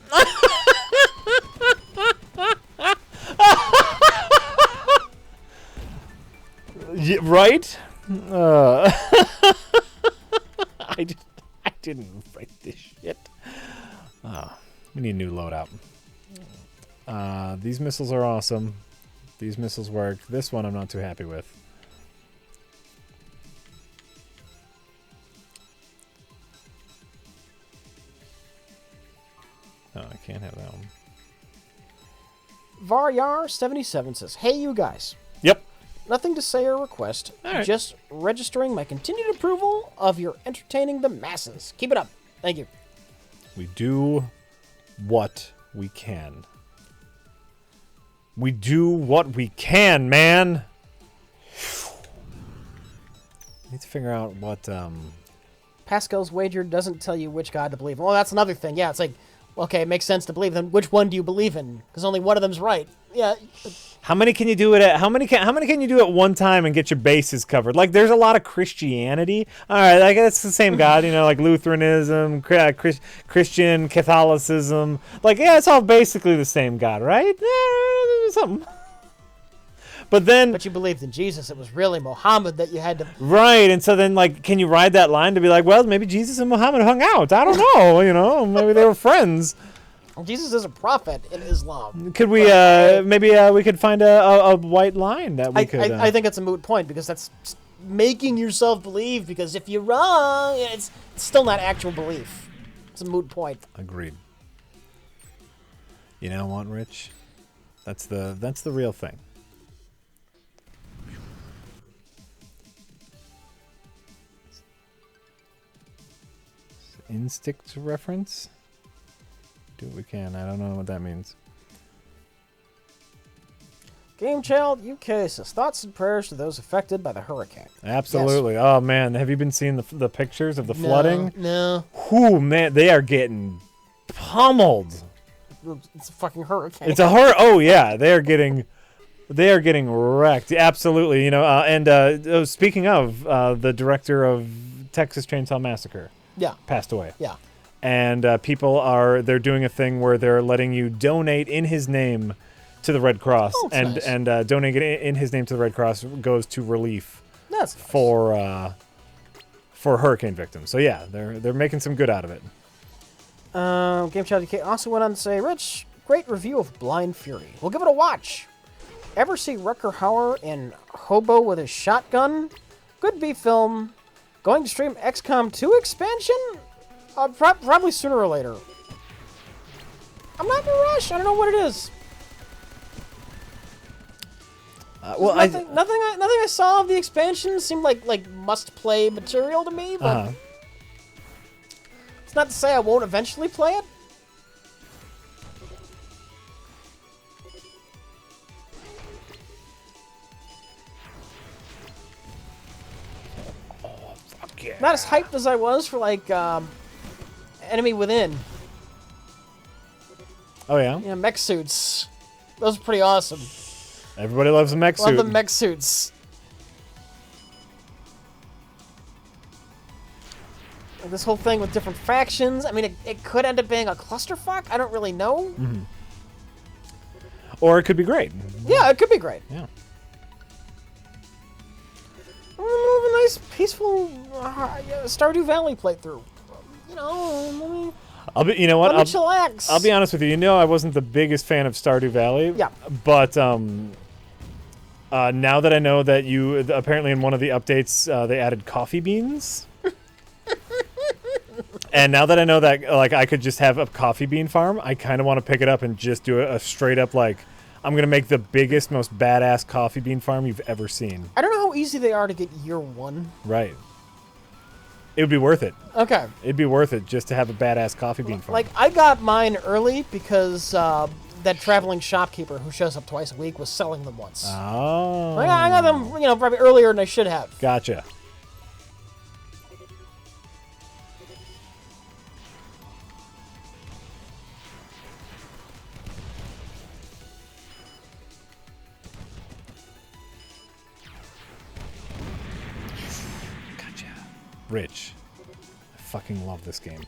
Right? I didn't write this shit. We need a new loadout. These missiles are awesome. These missiles work. This one I'm not too happy with. Oh, I can't have that one. Varyar77 says, hey, you guys. Yep. Nothing to say or request. Right. Just registering my continued approval of your entertaining the masses. Keep it up. Thank you. We do what we can. We do what we can, man. Need to figure out what Pascal's wager doesn't tell you which god to believe in. Well, that's another thing. Yeah, it's like, okay, it makes sense to believe them. Which one do you believe in? Because only one of them's right. Yeah. How many can you do it at? How many can you do at one time and get your bases covered? Like, there's a lot of Christianity. All right, like it's the same God, you know, like Lutheranism, Christian Catholicism. Like, yeah, it's all basically the same God, right? Something. But you believed in Jesus. It was really Muhammad that you had to. Right, and so then, like, can you ride that line to be like, well, maybe Jesus and Muhammad hung out? I don't know, you know, maybe they were friends. Well, Jesus is a prophet in Islam. Could we, maybe we could find a white line that we could. I think it's a moot point because that's making yourself believe, because if you're wrong, it's still not actual belief. It's a moot point. Agreed. You know what, Rich? That's the real thing. Instinct reference? Do what we can. I don't know what that means. Game Child UK says, thoughts and prayers to those affected by the hurricane. Absolutely. Yes. Oh, man. Have you been seeing the pictures of the flooding? No. Whew, man. They are getting pummeled. It's a fucking hurricane. It's a Oh, yeah. They are getting wrecked. Absolutely. You know, speaking of, the director of Texas Chainsaw Massacre passed away. Yeah. And they're doing a thing where they're letting you donate in his name to the Red Cross, nice. and donating in his name to the Red Cross goes to relief. That's nice. for hurricane victims. So yeah, they're making some good out of it. Game Child UK also went on to say, Rich, great review of Blind Fury. We'll give it a watch. Ever see Rutger Hauer in Hobo with his shotgun? Good B film. Going to stream XCOM 2 expansion? Probably sooner or later. I'm not in a rush. I don't know what it is. Nothing I saw of the expansion seemed like must-play material to me, but it's not to say I won't eventually play it. Oh, fuck yeah. Not as hyped as I was for, like, Enemy Within. Oh, yeah? Yeah, mech suits. Those are pretty awesome. Everybody loves a mech suit. Love the mech suits. Like this whole thing with different factions. I mean, it could end up being a clusterfuck. I don't really know. Mm-hmm. Or it could be great. Yeah, it could be great. Yeah. A nice, peaceful Stardew Valley playthrough. You know, let me chillax. I'll be honest with you. You know, I wasn't the biggest fan of Stardew Valley. Yeah. But now that I know that you apparently in one of the updates they added coffee beans, and now that I know that like I could just have a coffee bean farm, I kind of want to pick it up and just do a straight up like I'm gonna make the biggest, most badass coffee bean farm you've ever seen. I don't know how easy they are to get year one. Right. It would be worth it. Okay. It'd be worth it just to have a badass coffee bean farm. Like I got mine early because that traveling shopkeeper who shows up twice a week was selling them once. Oh. I got them, probably earlier than I should have. Gotcha. Gotcha. Rich. I fucking love this game.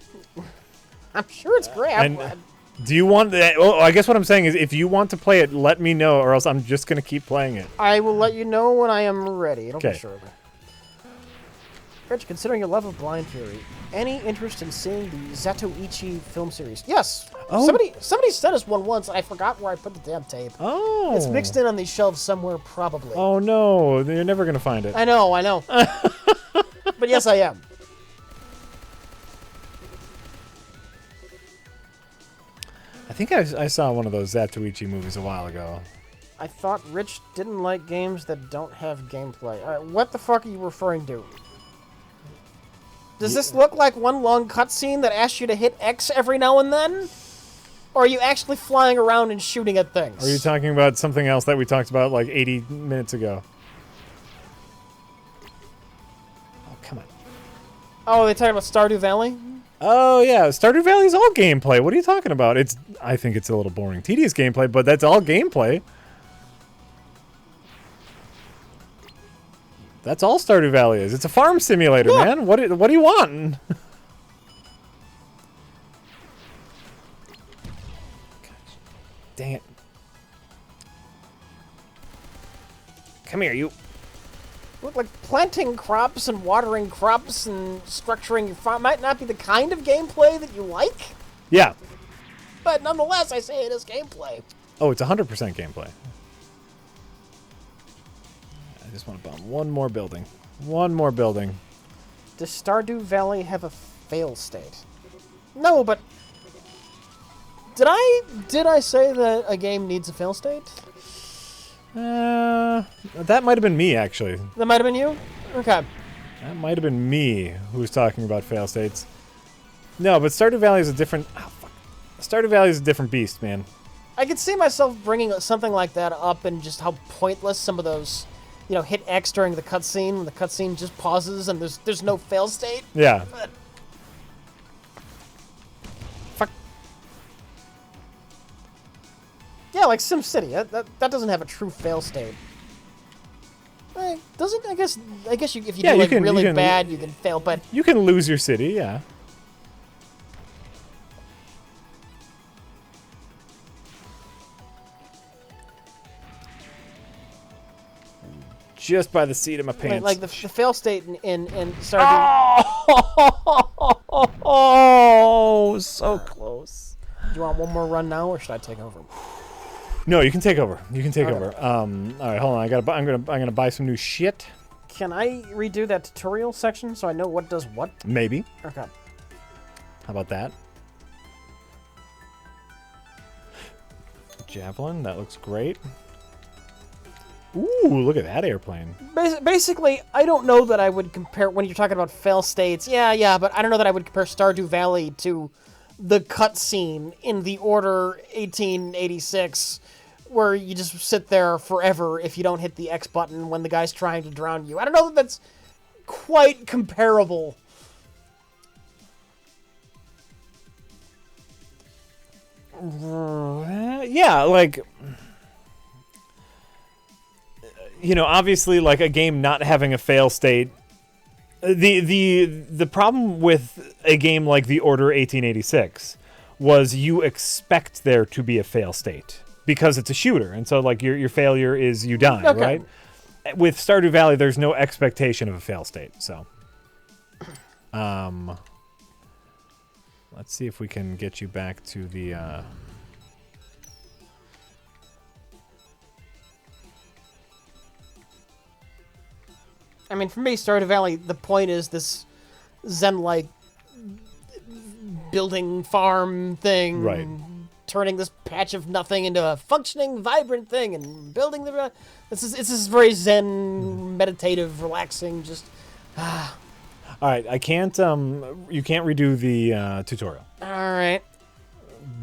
I'm sure it's great. Do you want that? Well, I guess what I'm saying is if you want to play it, let me know, or else I'm just going to keep playing it. I will let you know when I am ready. It'll be Okay. shortly. Rich, considering your love of Blind Fury, any interest in seeing the Zatoichi film series? Yes. Oh. Somebody sent us one once, and I forgot where I put the damn tape. Oh. It's mixed in on these shelves somewhere, probably. Oh, no. You're never going to find it. I know. But yes, I am. I think I saw one of those Zatoichi movies a while ago. I thought Rich didn't like games that don't have gameplay. All right, what the fuck are you referring to? Does this look like one long cutscene that asks you to hit X every now and then? Or are you actually flying around and shooting at things? Are you talking about something else that we talked about like 80 minutes ago? Oh, come on. Oh, they talking about Stardew Valley? Oh, yeah. Stardew Valley is all gameplay. What are you talking about? I think it's a little boring, tedious gameplay, but that's all gameplay. That's all Stardew Valley is. It's a farm simulator, man. What do you want? Dang it. Come here, you. Look, like planting crops and watering crops and structuring your farm might not be the kind of gameplay that you like, Yeah. but nonetheless, I say it is gameplay. Oh, it's 100% gameplay. I just want to bomb one more building. One more building. Does Stardew Valley have a fail state? No, but did I say that a game needs a fail state? That might have been me, actually. That might have been you? Okay. That might have been me who was talking about fail states. No, but Stardew Valley is a different... Oh, fuck. Stardew Valley is a different beast, man. I could see myself bringing something like that up and just how pointless some of those, hit X during the cutscene when the cutscene just pauses and there's no fail state. Yeah. But Fuck. yeah, like SimCity. That doesn't have a true fail state. Does it? I guess if you do really bad, you can fail, but You can lose your city, yeah. Just by the seat of my pants. like the fail state in Stardew. Oh, so close. Do you want one more run now, or should I take over? No, you can take over. You can take Okay. over. All right, hold on. I'm gonna buy some new shit. Can I redo that tutorial section so I know what does what? Maybe. Okay. How about that? Javelin. That looks great. Ooh, look at that airplane. Basically, I don't know that I would compare, when you're talking about fail states, yeah, but I don't know that I would compare Stardew Valley to the cutscene in The Order 1886, where you just sit there forever if you don't hit the X button when the guy's trying to drown you. I don't know that that's quite comparable. Yeah, like... obviously, like, a game not having a fail state... The problem with a game like The Order 1886 was you expect there to be a fail state because it's a shooter, and so like your failure is you die, Okay. right? With Stardew Valley, there's no expectation of a fail state, so let's see if we can get you back to the I mean, for me, Stardew Valley, the point is this Zen-like building farm thing. Right. Turning this patch of nothing into a functioning, vibrant thing and building the... It's this very Zen, meditative, relaxing, just... All right, I can't you can't redo the tutorial. Alright.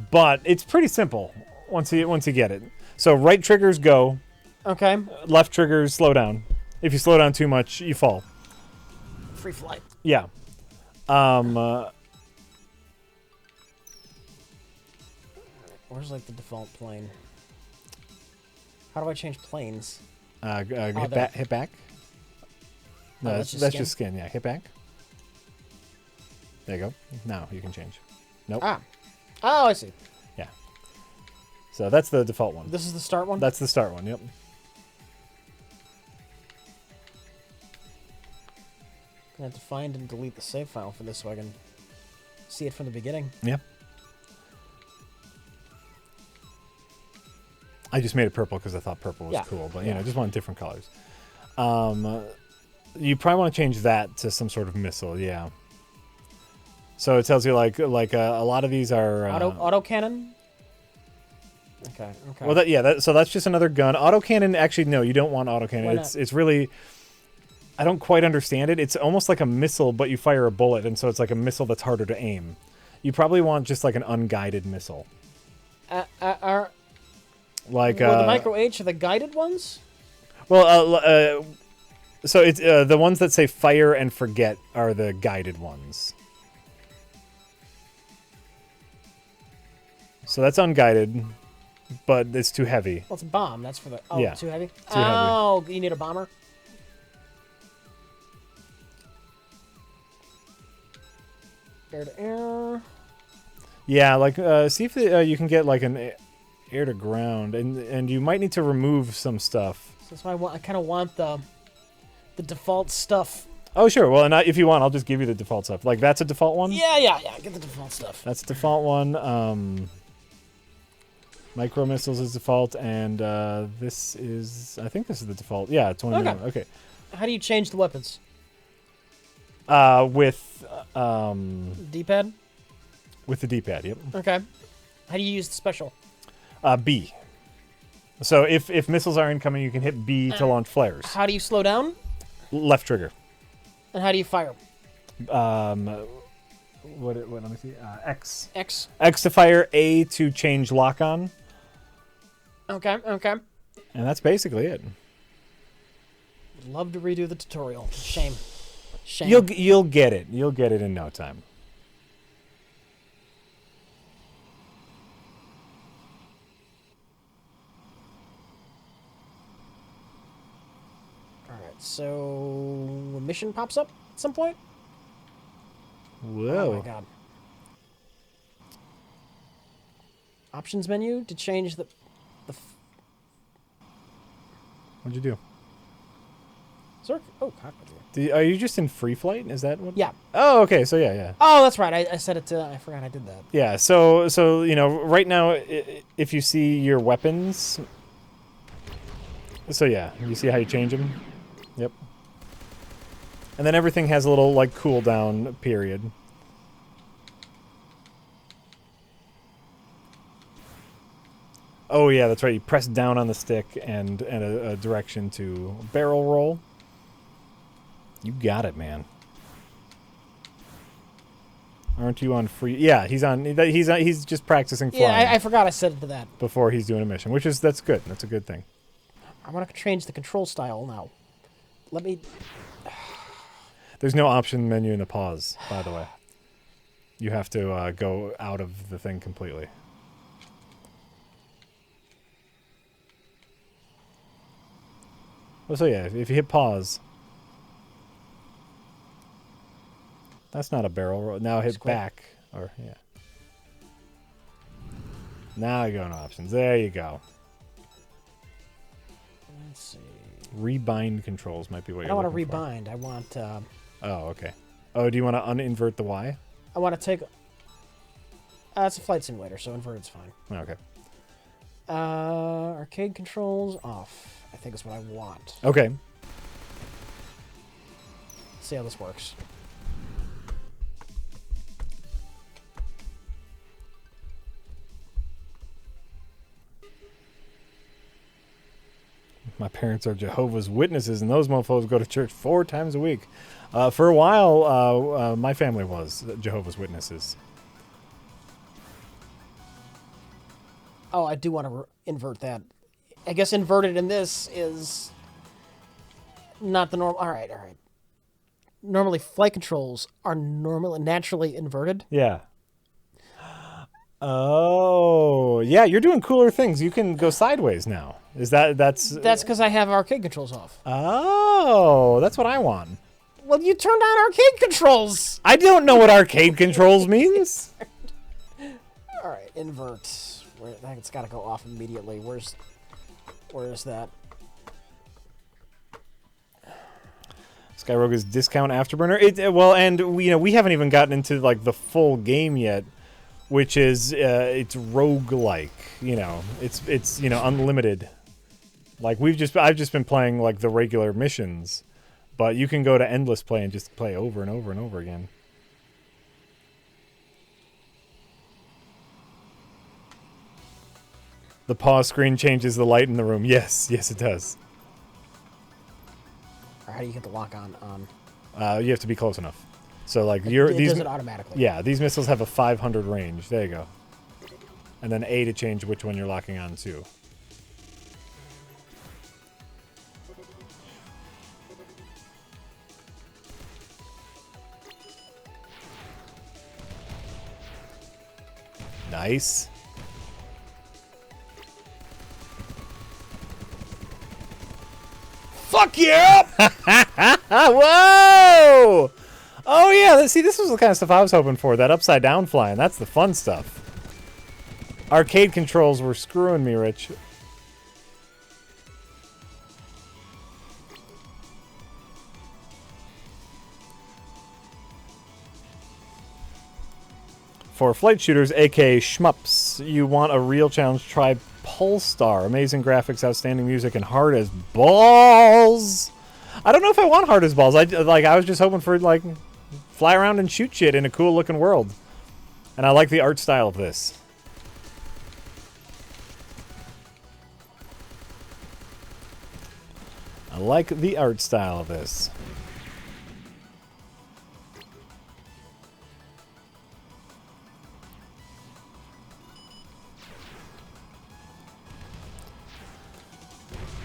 But it's pretty simple once you get it. So right triggers go, Okay. left triggers slow down. If you slow down too much, you fall. Free flight. Yeah. Where's, like, the default plane? How do I change planes? Hit back. No, that's just that's skin? just skin. Yeah, hit back. There you go. Now you can change. Nope. Ah. Oh, I see. Yeah. So that's the default one. This is the start one? That's the start one. Yep. I have to find and delete the save file for this so I can see it from the beginning. Yeah. I just made it purple because I thought purple was cool, but I just want different colors. You probably want to change that to some sort of missile, yeah. So it tells you like a lot of these are Auto cannon. Okay. Well, so that's just another gun. Autocannon, actually, no, you don't want autocannon. Why not? It's really, I don't quite understand it. It's almost like a missile, but you fire a bullet, and so it's like a missile that's harder to aim. You probably want just like an unguided missile. Like the micro H are the guided ones? Well, so it's the ones that say fire and forget are the guided ones. So that's unguided, but it's too heavy. Well, it's a bomb. That's for the... Oh, Yeah. too heavy? Too heavy. Oh, you need a bomber? Air to air. Yeah, like see if you can get like an air to ground, and you might need to remove some stuff. So that's why I kind of want the default stuff. Oh, sure. Well, and if you want, I'll just give you the default stuff. Like, that's a default one? Yeah. Get the default stuff. That's a default one. Micro missiles is default, and this is... I think this is the default. Yeah, 20 Okay. Okay. How do you change the weapons? With D-pad? with the D-pad, yep. Okay. How do you use the special? B. So if missiles are incoming, you can hit B to launch flares. How do you slow down? Left trigger. And how do you fire? What let me see. X. X. X to fire, A to change lock on. Okay, okay. And that's basically it. Would love to redo the tutorial. Shame. Shame. You'll get it. You'll get it in no time. Alright, so a mission pops up at some point? Whoa. Oh my god. Options menu to change the What'd you do? Oh, cockpit. Are you just in free flight? Is that what? Yeah. Oh, okay. So yeah. Oh, that's right. I said it. I forgot I did that. Yeah. So right now, if you see your weapons, so yeah, you see how you change them. Yep. And then everything has a little like cooldown period. Oh yeah, that's right. You press down on the stick and a direction to barrel roll. You got it, man. Aren't you on free? Yeah, he's on. He's just practicing flying. Yeah, I forgot I said it to that. Before he's doing a mission, that's good. That's a good thing. I want to change the control style now. Let me. There's no option menu in the pause, by the way. You have to go out of the thing completely. Well, so yeah, if you hit pause, that's not a barrel roll. Now hit back, or yeah. Now you go in options. There you go. Let's see. Rebind controls might be what I you're don't want looking to rebind. I want. Oh, okay. Oh, do you want to uninvert the Y? I want to take. It's a flight simulator, so inverted's fine. Okay. Arcade controls off, I think is what I want. Okay. Let's see how this works. My parents are Jehovah's Witnesses, and those mofos go to church 4 times a week. For a while, my family was Jehovah's Witnesses. Oh, I do want to invert that. I guess inverted in this is not the normal. All right. Normally, flight controls are naturally inverted. Yeah. Oh, yeah. You're doing cooler things. You can go sideways now. That's because I have arcade controls off. Oh, that's what I want. Well, you turned on arcade controls. I don't know what arcade controls means. All right, invert. It's got to go off immediately. Where is that? Skyroga's discount afterburner. Well, and we haven't even gotten into like the full game yet, which is it's roguelike. It's unlimited. Like I've just been playing like the regular missions, but you can go to endless play and just play over and over and over again. The pause screen changes the light in the room. Yes, it does. Or how do you get the lock on? You have to be close enough. So like It does it automatically. Yeah, these missiles have a 500 range. There you go. And then A to change which one you're locking on to. Nice. Fuck yeah! Whoa! Oh yeah, see, this was the kind of stuff I was hoping for. That upside down flying. That's the fun stuff. Arcade controls were screwing me, Rich. For flight shooters, aka shmups, you want a real challenge, try Pulstar. Amazing graphics, outstanding music, and hard as balls. I don't know if I want hard as balls. I was just hoping for like fly around and shoot shit in a cool looking world. And I like the art style of this. I like the art style of this.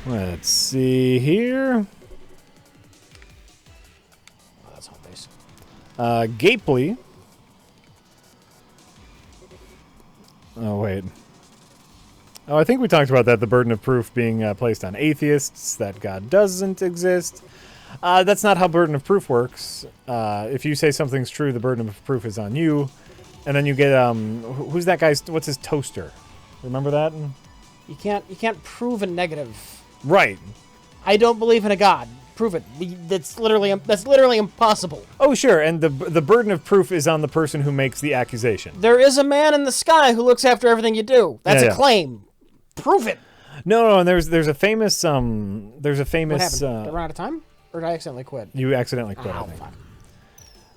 Let's see here. Oh, that's home base. Gapely. Oh, wait. Oh, I think we talked about that, the burden of proof being placed on atheists, that God doesn't exist. That's not how burden of proof works. If you say something's true, the burden of proof is on you. And then you get, who's that guy's, what's his toaster? Remember that? You can't prove a negative. Right. I don't believe in a God. Prove it. That's literally impossible. Oh, sure, and the burden of proof is on the person who makes the accusation. There is a man in the sky who looks after everything you do. That's a claim. Prove it. No, and there's a famous What happened? Did I run out of time, or did I accidentally quit? You accidentally quit, I think. Fuck.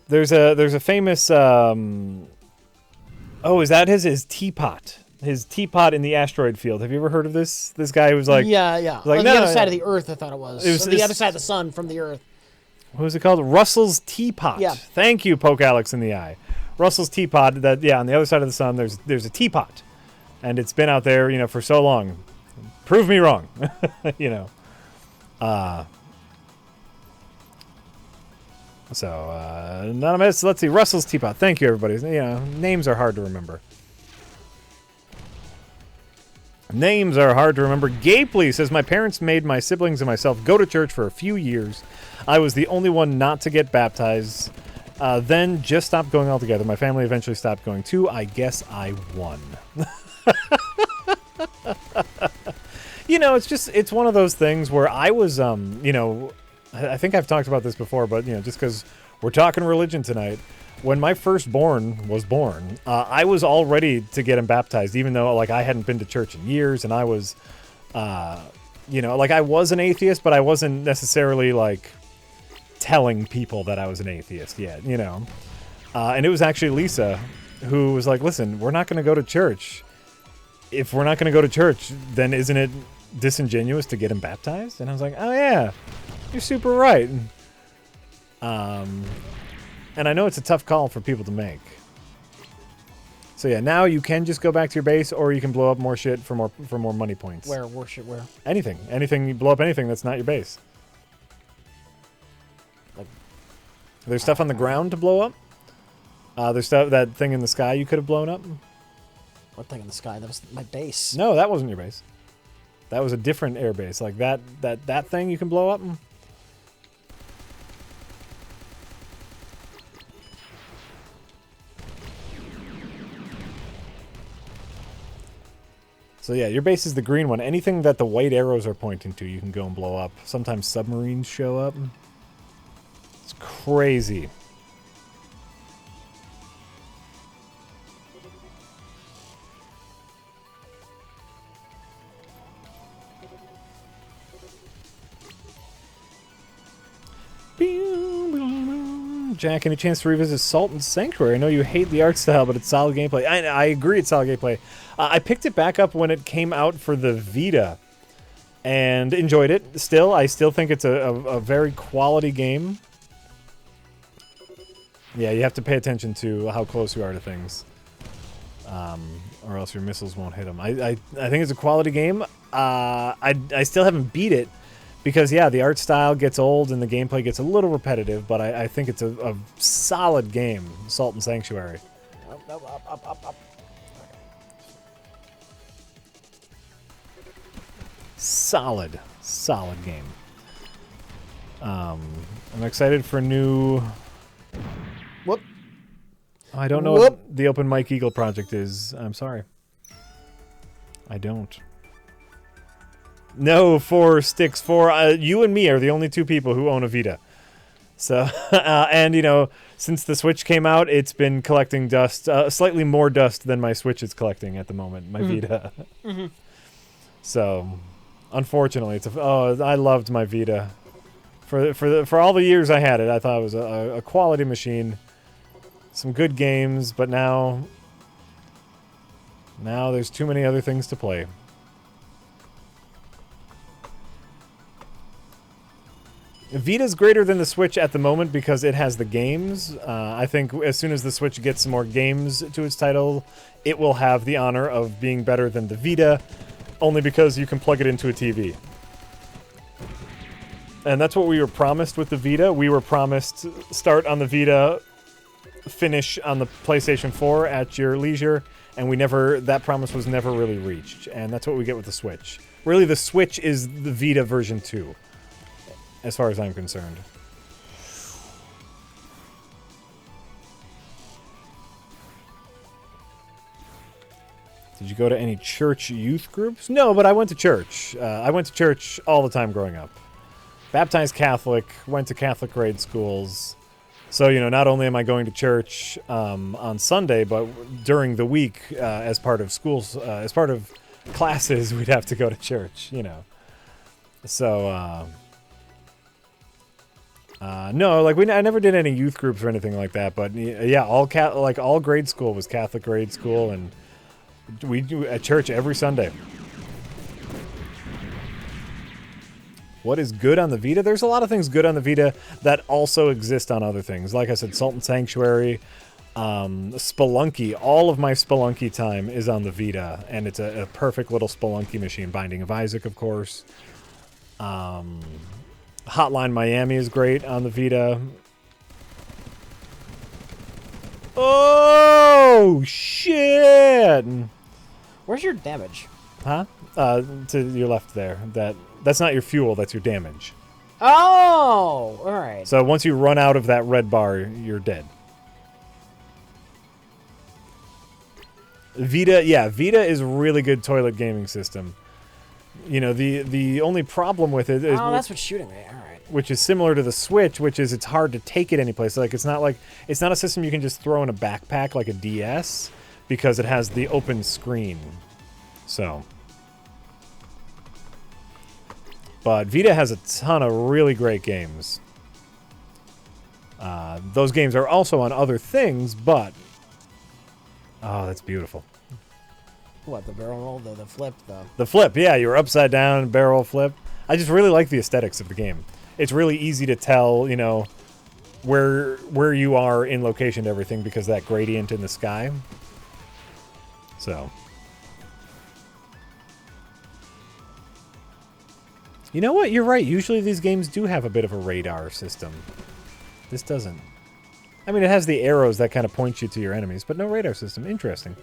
There's a famous oh, is that his teapot? His teapot in the asteroid field. Have you ever heard of this? This guy who was like... Yeah. Like, on the other side of the Earth, I thought it was. It was the other side of the sun from the Earth. What was it called? Russell's teapot. Yeah. Thank you, Poke Alex in the eye. Russell's teapot, that, yeah, on the other side of the sun, there's a teapot. And it's been out there, for so long. Prove me wrong. So, anonymous, let's see. Russell's teapot. Thank you, everybody. Names are hard to remember. Names are hard to remember. Gapely says, my parents made my siblings and myself go to church for a few years. I was the only one not to get baptized. Then just stopped going altogether. My family eventually stopped going too. I guess I won. It's one of those things where I was, I think I've talked about this before, but, just because we're talking religion tonight. When my firstborn was born, I was all ready to get him baptized, even though, I hadn't been to church in years, and I was, I was an atheist, but I wasn't necessarily, telling people that I was an atheist yet, and it was actually Lisa who was like, listen, we're not going to go to church. If we're not going to go to church, then isn't it disingenuous to get him baptized? And I was like, oh, yeah, you're super right. And I know it's a tough call for people to make. So yeah, now you can just go back to your base, or you can blow up more shit for more money points. Where Anything. You blow up anything that's not your base. There's stuff on the ground to blow up. There's that thing in the sky you could have blown up. What thing in the sky? That was my base. No, that wasn't your base. That was a different air base. Like that thing you can blow up. So yeah, your base is the green one. Anything that the white arrows are pointing to, you can go and blow up. Sometimes submarines show up. It's crazy. Jack, any chance to revisit Salt and Sanctuary? I know you hate the art style, but it's solid gameplay. I agree, it's solid gameplay. I picked it back up when it came out for the Vita and enjoyed it. I still think it's a very quality game. Yeah, you have to pay attention to how close you are to things, or else your missiles won't hit them. I think it's a quality game. I still haven't beat it. Because, yeah, the art style gets old and the gameplay gets a little repetitive, but I think it's a solid game, Salt and Sanctuary. Up. Solid game. I'm excited for new... Whoop. I don't know what the Open Mike Eagle project is. I'm sorry. I don't. No, 4 sticks. 4. You and me are the only two people who own a Vita. So, and since the Switch came out, it's been collecting dust, slightly more dust than my Switch is collecting at the moment. My Vita. So, unfortunately, I loved my Vita. For all the years I had it, I thought it was a quality machine. Some good games, but now there's too many other things to play. Vita's greater than the Switch at the moment because it has the games. I think as soon as the Switch gets some more games to its title, it will have the honor of being better than the Vita, only because you can plug it into a TV. And that's what we were promised with the Vita. We were promised start on the Vita, finish on the PlayStation 4 at your leisure, and that promise was never really reached. And that's what we get with the Switch. Really, the Switch is the Vita version 2. As far as I'm concerned. Did you go to any church youth groups? No, but I went to church. I went to church all the time growing up. Baptized Catholic, went to Catholic grade schools. So, not only am I going to church on Sunday, but during the week, as part of schools, as part of classes, we'd have to go to church, So, no, I never did any youth groups or anything like that, but yeah, all grade school was Catholic grade school, and we do at church every Sunday. What is good on the Vita? There's a lot of things good on the Vita that also exist on other things. Like I said, Salt and Sanctuary, Spelunky. All of my Spelunky time is on the Vita, and it's a perfect little Spelunky machine. Binding of Isaac, of course. Hotline Miami is great on the Vita. Oh, shit! Where's your damage? Huh? To your left there. That's not your fuel, that's your damage. Oh! Alright. So once you run out of that red bar, you're dead. Vita is a really good toilet gaming system. The only problem with it is... Oh, that's what's shooting me. All right. Which is similar to the Switch, which is it's hard to take it anyplace. It's not a system you can just throw in a backpack like a DS, because it has the open screen. So. But Vita has a ton of really great games. Those games are also on other things, but... Oh, that's beautiful. What, the barrel roll, the flip, The flip, yeah, you were upside down, barrel flip. I just really like the aesthetics of the game. It's really easy to tell, where you are in location to everything because of that gradient in the sky. So. You know what? You're right. Usually these games do have a bit of a radar system. This doesn't. I mean, it has the arrows that kind of point you to your enemies, but no radar system. Interesting.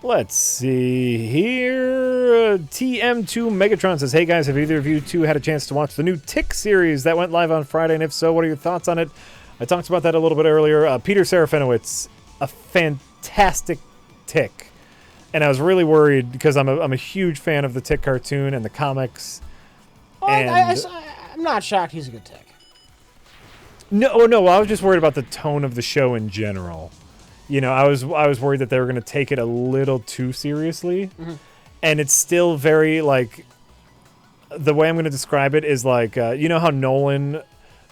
Let's see here. TM2 Megatron says, hey guys, have either of you two had a chance to watch the new Tick series that went live on Friday? And if so, what are your thoughts on it? I talked about that a little bit earlier. Peter Serafinowicz, a fantastic Tick. And I was really worried because I'm a huge fan of the Tick cartoon and the comics. Oh, I'm not shocked he's a good Tick. No, I was just worried about the tone of the show in general. I was worried that they were going to take it a little too seriously. Mm-hmm. And it's still very, the way I'm going to describe it is you know how Nolan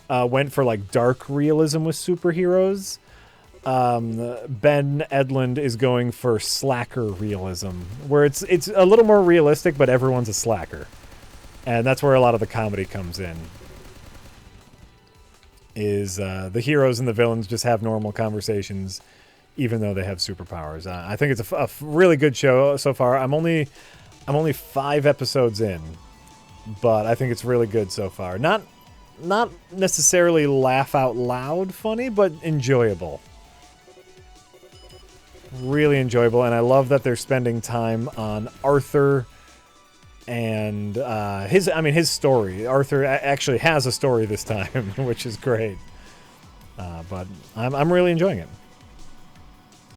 went for, dark realism with superheroes? Ben Edlund is going for slacker realism, where it's a little more realistic, but everyone's a slacker. And that's where a lot of the comedy comes in. Is the heroes and the villains just have normal conversations, even though they have superpowers. I think it's a really good show so far. I'm only 5 episodes in, but I think it's really good so far. Not necessarily laugh out loud funny, but enjoyable. Really enjoyable, and I love that they're spending time on Arthur and his story. Arthur actually has a story this time, which is great. But I'm really enjoying it.